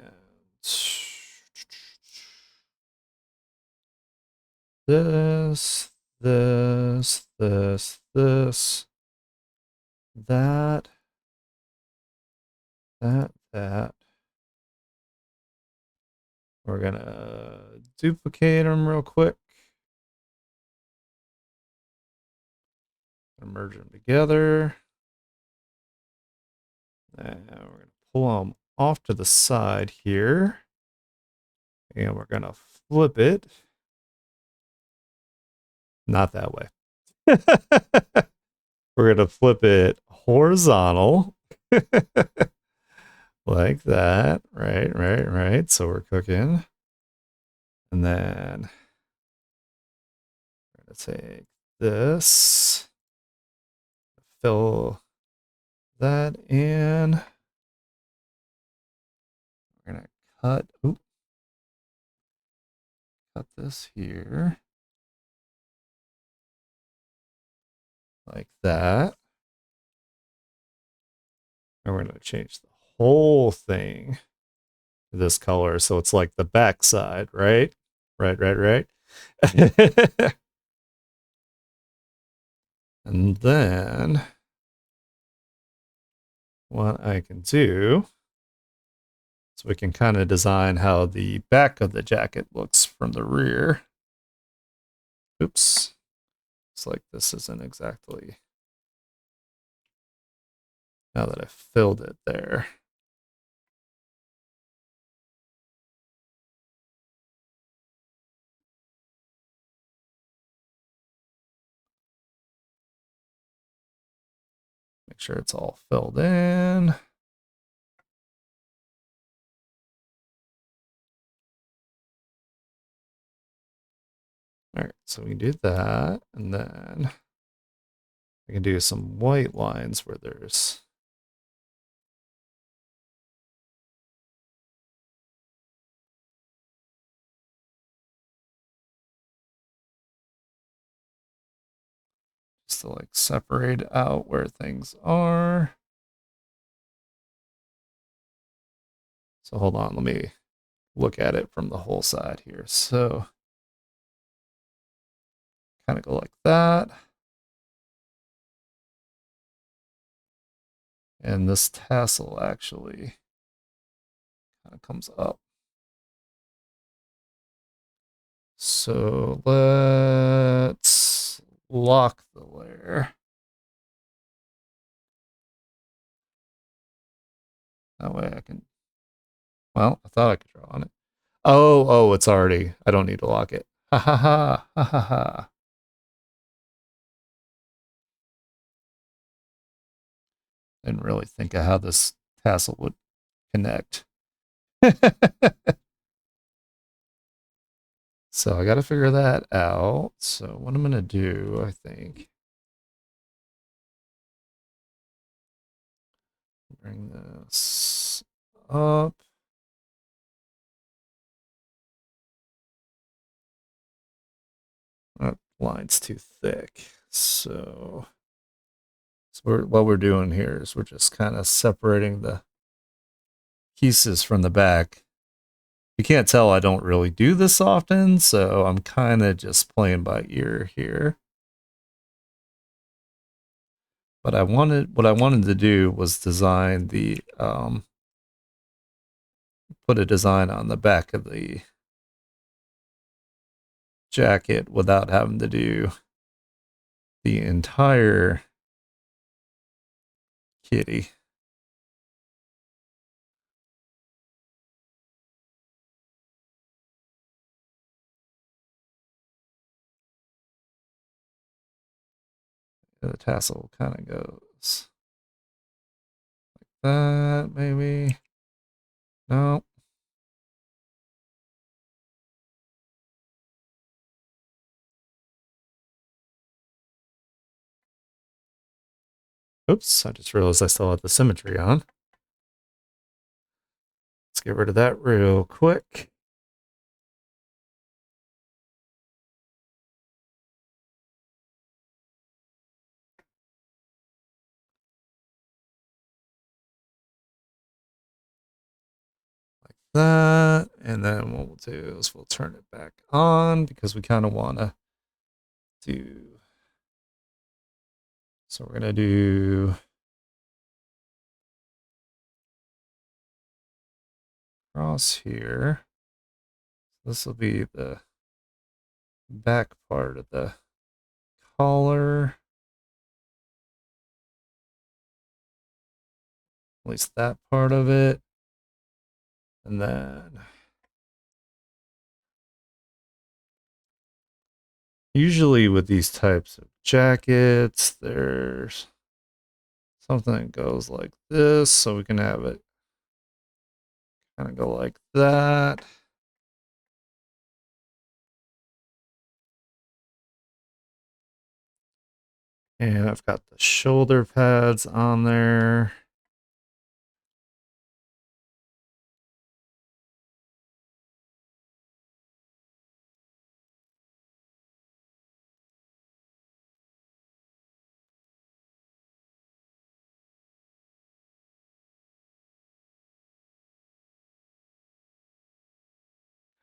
this, that, that. We're going to duplicate them real quick. Merge them together. And we're going to pull them off to the side here. And we're going to flip it. Not that way. We're going to flip it horizontal. Like that. Right. So we're cooking. And then we're going to take this, fill that in. We're going to cut this here. Like that. And we're going to change the whole thing to this color. So it's like the back side, right? Right. And then what I can do, so we can kind of design how the back of the jacket looks from the rear. Oops. Looks like this isn't exactly, now that I filled it there. Make sure it's all filled in. All right, so we can do that, and then we can do some white lines where there's just to like separate out where things are. So hold on, let me look at it from the whole side here. So kind of go like that. And this tassel actually kind of comes up. So let's lock the layer. That way I can, well, I thought I could draw on it. Oh, it's already, I don't need to lock it. Ha ha ha, ha ha ha. Didn't really think of how this tassel would connect. So I got to figure that out. So what I'm going to do, I think, bring this up. That line's too thick. So what we're doing here is we're just kind of separating the pieces from the back. You can't tell I don't really do this often, so I'm kind of just playing by ear here. But what I wanted to do was design the put a design on the back of the jacket without having to do the entire kitty. The tassel kind of goes that, maybe. No. Oops, I just realized I still have the symmetry on. Let's get rid of that real quick. That, and then what we'll do is we'll turn it back on because we kind of want to do, so we're going to do cross here. This will be the back part of the collar, at least that part of it. And then usually with these types of jackets, there's something that goes like this, so we can have it kind of go like that. And I've got the shoulder pads on there.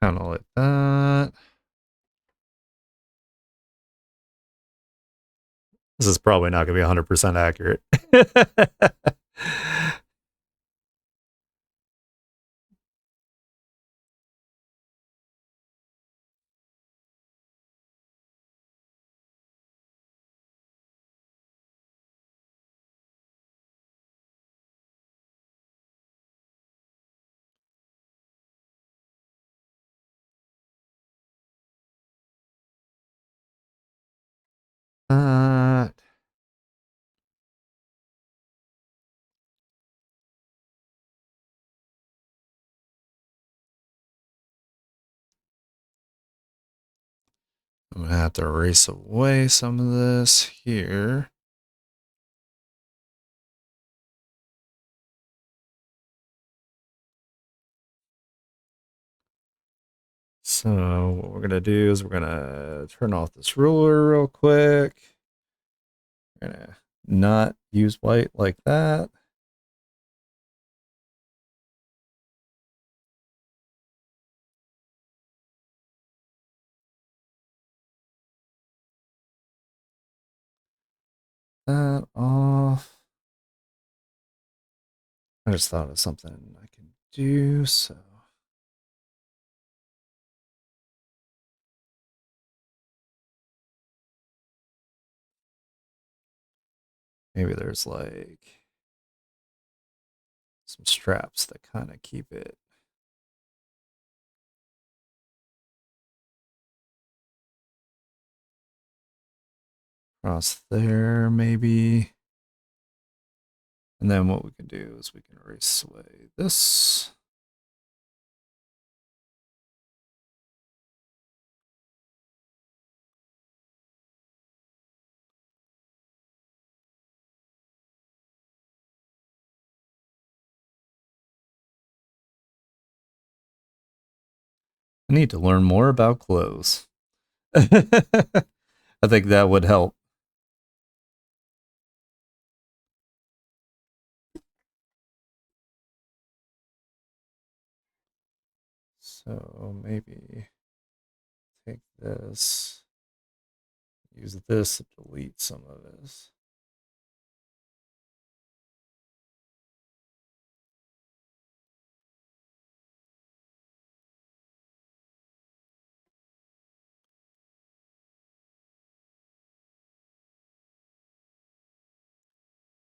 Kind of like that. This is probably not going to be 100% accurate. uh, I'm gonna have to erase away some of this here. So what we're gonna do is we're gonna turn off this ruler real quick. We're gonna not use white like that. That off. I just thought of something I can do, so maybe there's like some straps that kind of keep it. Across there, maybe. And then what we can do is we can erase away this. I need to learn more about clothes. I think that would help. So maybe take this, use this to delete some of this.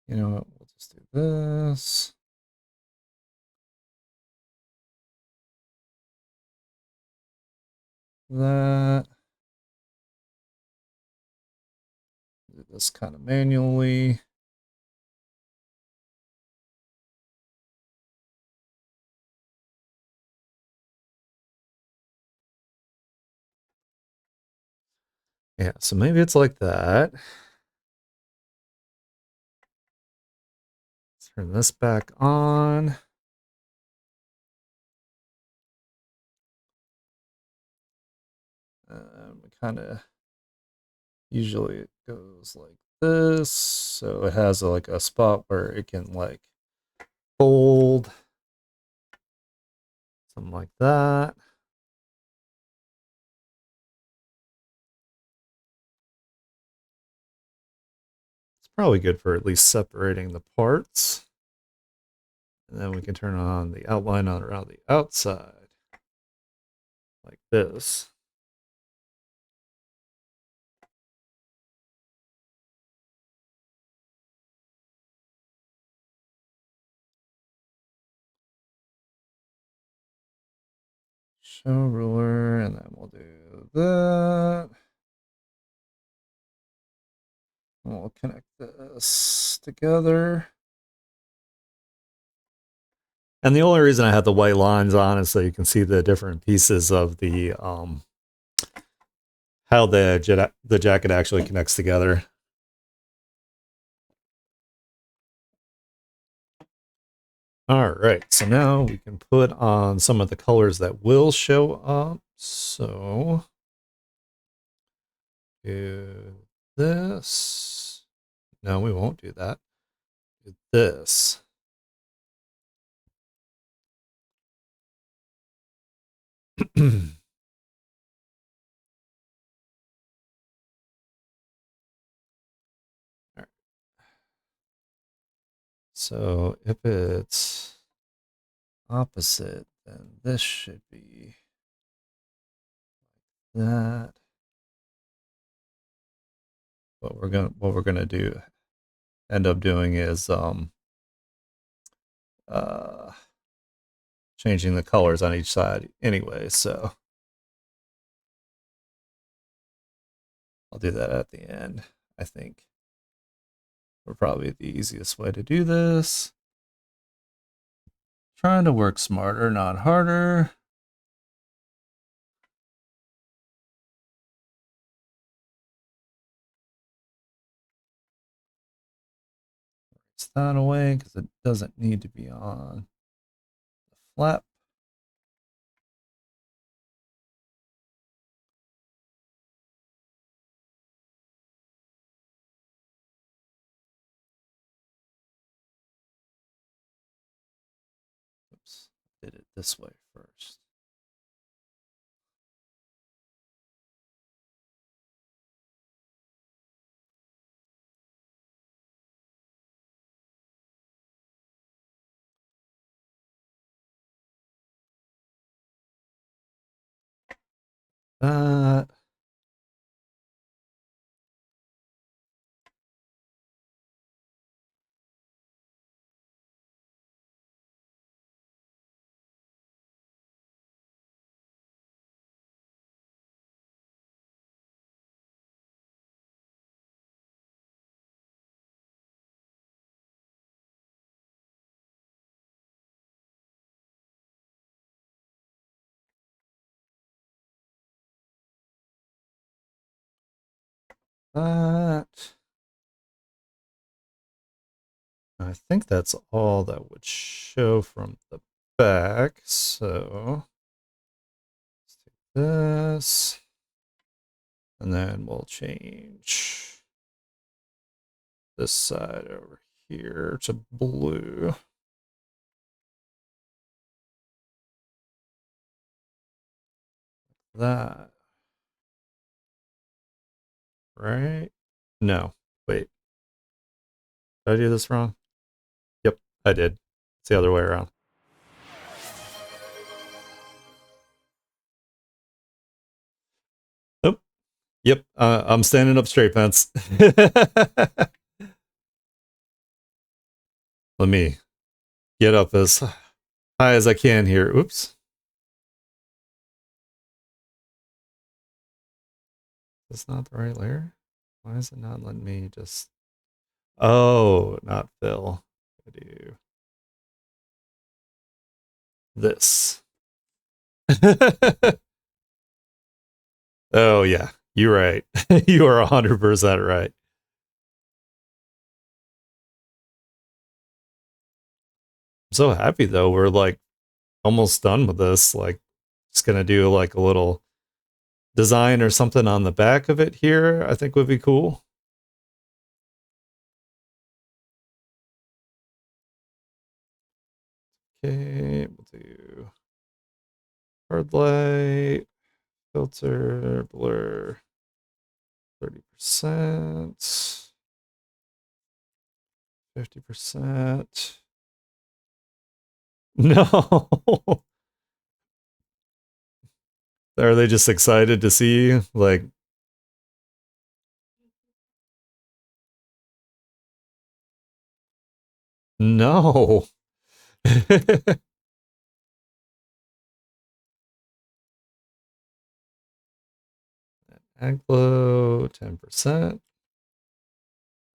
You know what? We'll just do this. That. Do this kind of manually. Yeah, so maybe it's like that. Let's turn this back on. We kind of usually it goes like this, so it has like a spot where it can like fold, something like that. It's probably good for at least separating the parts. And then we can turn on the outline on around the outside like this. Show ruler, and then we'll do that. And we'll connect this together. And the only reason I have the white lines on is so you can see the different pieces of the how the jacket actually connects together. All right, so now we can put on some of the colors that will show up. So do this. No, we won't do that. Do this. So if it's opposite, then this should be that. What we're gonna do end up doing is uh changing the colors on each side anyway, so I'll do that at the end. I think we're probably the easiest way to do this. Trying to work smarter, not harder. that away because it doesn't need to be on the flap. Oops, did it this way first. That. That. I think that's all that would show from the back. So let's take this, and then we'll change this side over here to blue. That. Right? No. Wait. Did I do this wrong? Yep, I did. It's the other way around. Oh, yep. I'm standing up straight, Pence. Let me get up as high as I can here. Oops. That's not the right layer. Why is it not letting me just... Oh, not fill. I do this. Oh, yeah. You're right. You are 100% right. I'm so happy, though. We're like almost done with this. Like, just going to do like a little design or something on the back of it here, I think would be cool. Okay, we'll do hard light, filter, blur, 30%, 50%. No. Are they just excited to see you? Like, no. Aglow, 10%.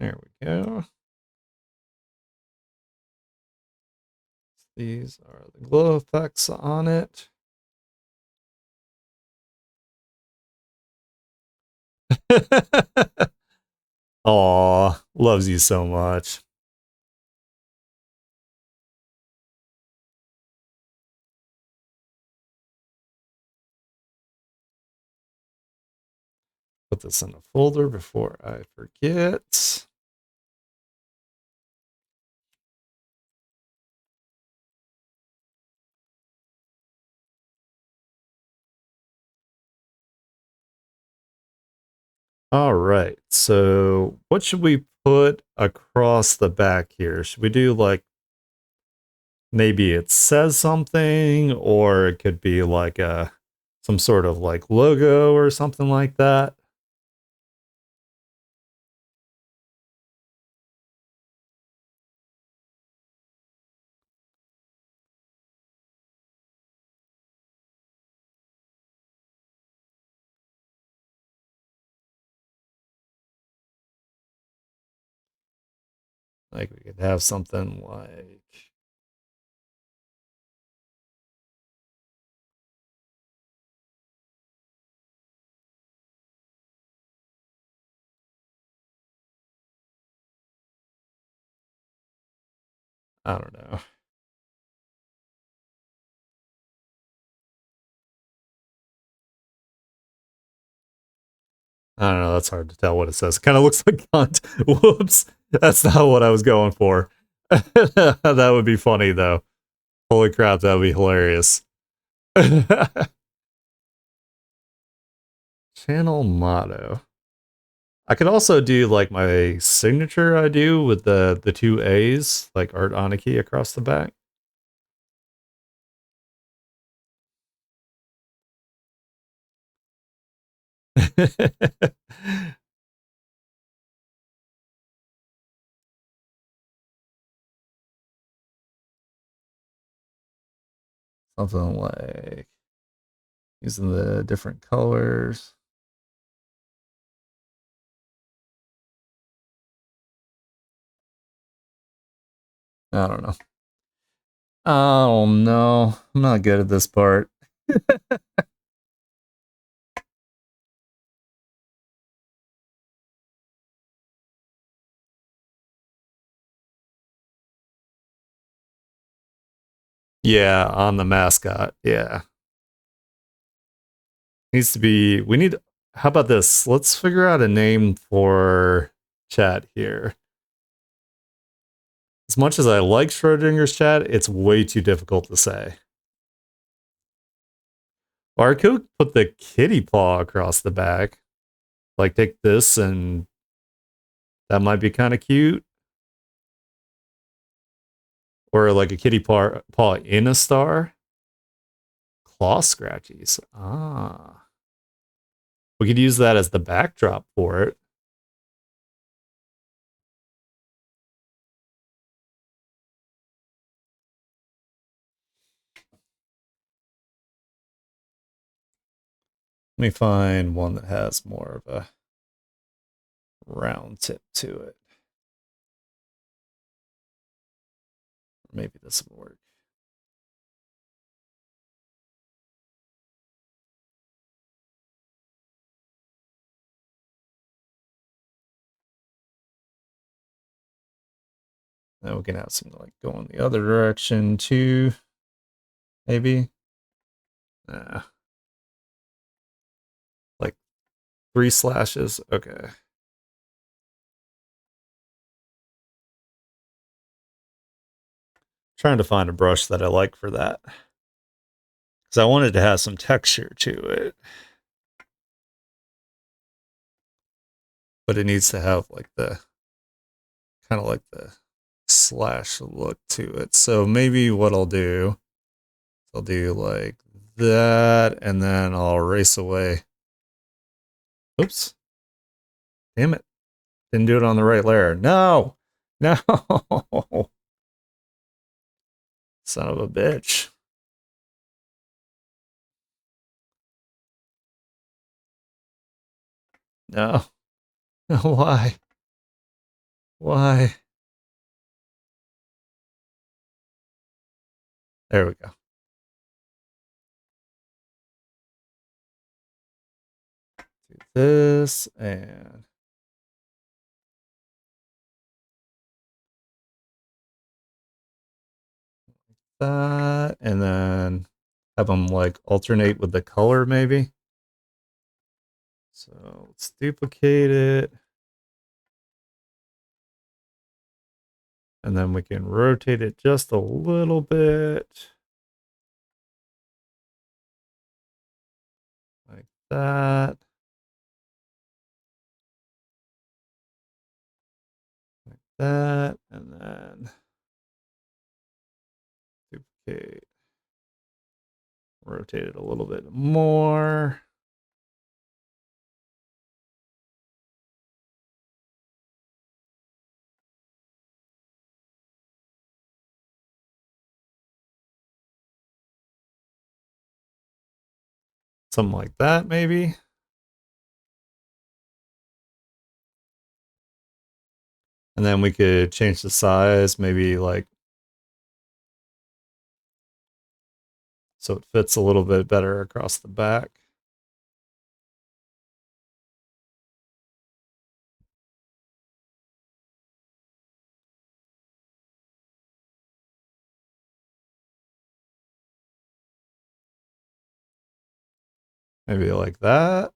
There we go. These are the glow effects on it. Aw, loves you so much. Put this in a folder before I forget. All right. So, what should we put across the back here? Should we do like maybe it says something, or it could be like a some sort of like logo or something like that? Like we could have something like I don't know. I don't know. That's hard to tell what it says. It kind of looks like cunt. Whoops. That's not what I was going for. That would be funny though. Holy crap, that would be hilarious. Channel motto. I could also do like my signature I do with the two A's, like Art Aniki across the back. Something like using the different colors. I don't know. Oh no, I'm not good at this part. Yeah, on the mascot. Yeah. Needs to be, we need, how about this? Let's figure out a name for chat here. As much as I like Schrodinger's chat, it's way too difficult to say. Or I could put the kitty paw across the back. Like take this and that might be kind of cute. Or like a kitty paw in a star. Claw scratchies. Ah. We could use that as the backdrop for it. Let me find one that has more of a round tip to it. Maybe this will work. Now we can have some like go in the other direction too. Maybe. Like 3 slashes. Okay. Trying to find a brush that I like for that. Because I wanted to have some texture to it. But it needs to have like the kind of like the slash look to it. So maybe what I'll do like that, and then I'll erase away. Oops. Damn it. Didn't do it on the right layer. No. No. Son of a bitch. No. No, why? Why? There we go. Do this and that, and then have them like alternate with the color maybe. So let's duplicate it. And then we can rotate it just a little bit. Like that. Like that. And then duplicate. Rotate it a little bit more. Something like that, maybe. And then we could change the size, maybe like so it fits a little bit better across the back. Maybe like that.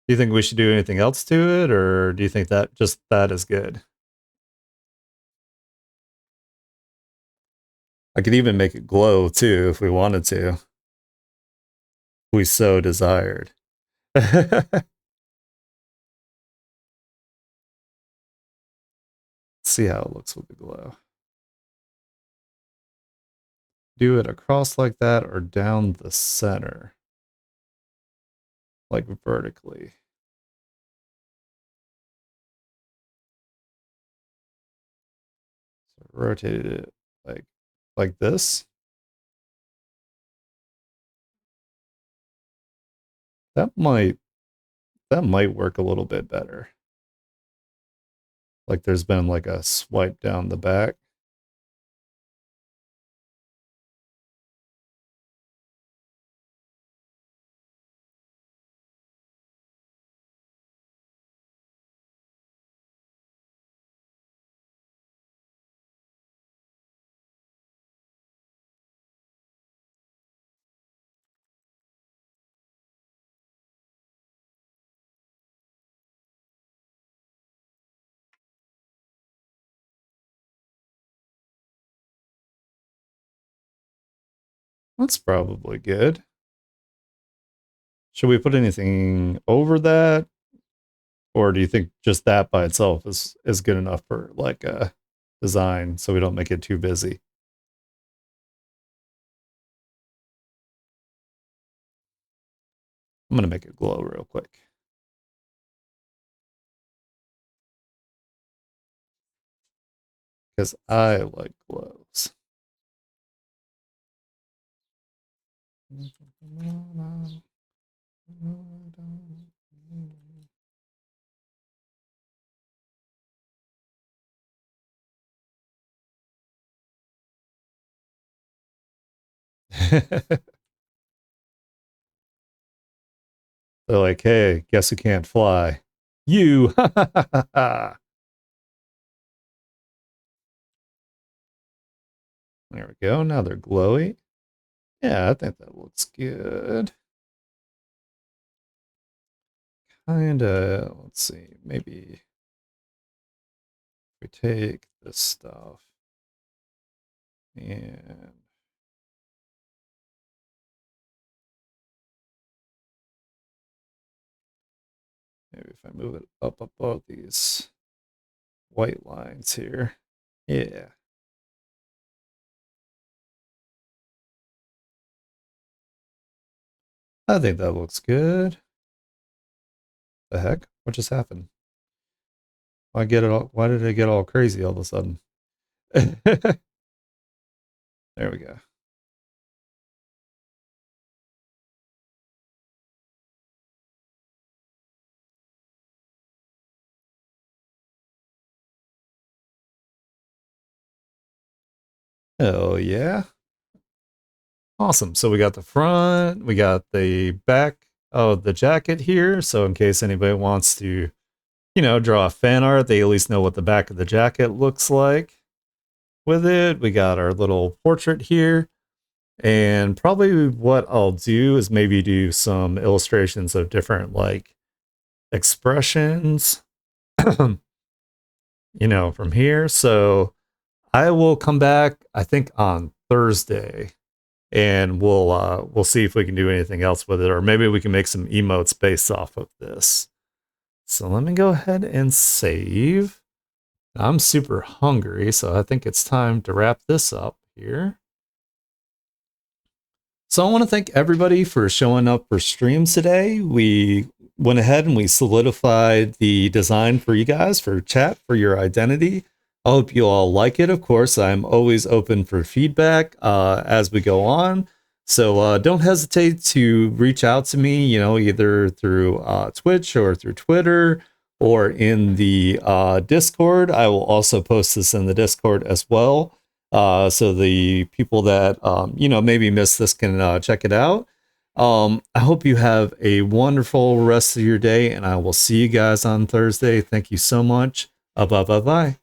Do you think we should do anything else to it, or do you think that just that is good? I could even make it glow too if we wanted to, if we so desired. See how it looks with the glow. Do it across like that or down the center, like vertically. So rotate it like this. That might that might work a little bit better. Like there's been like a swipe down the back. That's probably good. Should we put anything over that? Or do you think just that by itself is good enough for like a design so we don't make it too busy? I'm gonna make it glow real quick. Because I like glows. They're like, hey, guess who can't fly? You. There we go. Now they're glowy. Yeah, I think that looks good. Kinda, let's see, maybe we take this stuff and maybe if I move it up above these white lines here. Yeah. I think that looks good. The heck? What just happened? Why did it get all crazy all of a sudden? There we go. Oh yeah. Awesome. So we got the front, we got the back of the jacket here. So in case anybody wants to, draw a fan art, they at least know what the back of the jacket looks like with it. We got our little portrait here. And probably what I'll do is maybe do some illustrations of different like expressions, from here. So I will come back, I think on Thursday, and we'll see if we can do anything else with it, or maybe we can make some emotes based off of this. So let me go ahead and save. I'm super hungry, so I think it's time to wrap this up here. So I want to thank everybody for showing up for streams today. We went ahead and we solidified the design for you guys for chat for your identity. I hope you all like it. Of course, I'm always open for feedback as we go on. So don't hesitate to reach out to me, either through Twitch or through Twitter or in the Discord. I will also post this in the Discord as well. So the people that maybe missed this can check it out. I hope you have a wonderful rest of your day, and I will see you guys on Thursday. Thank you so much. Bye bye bye.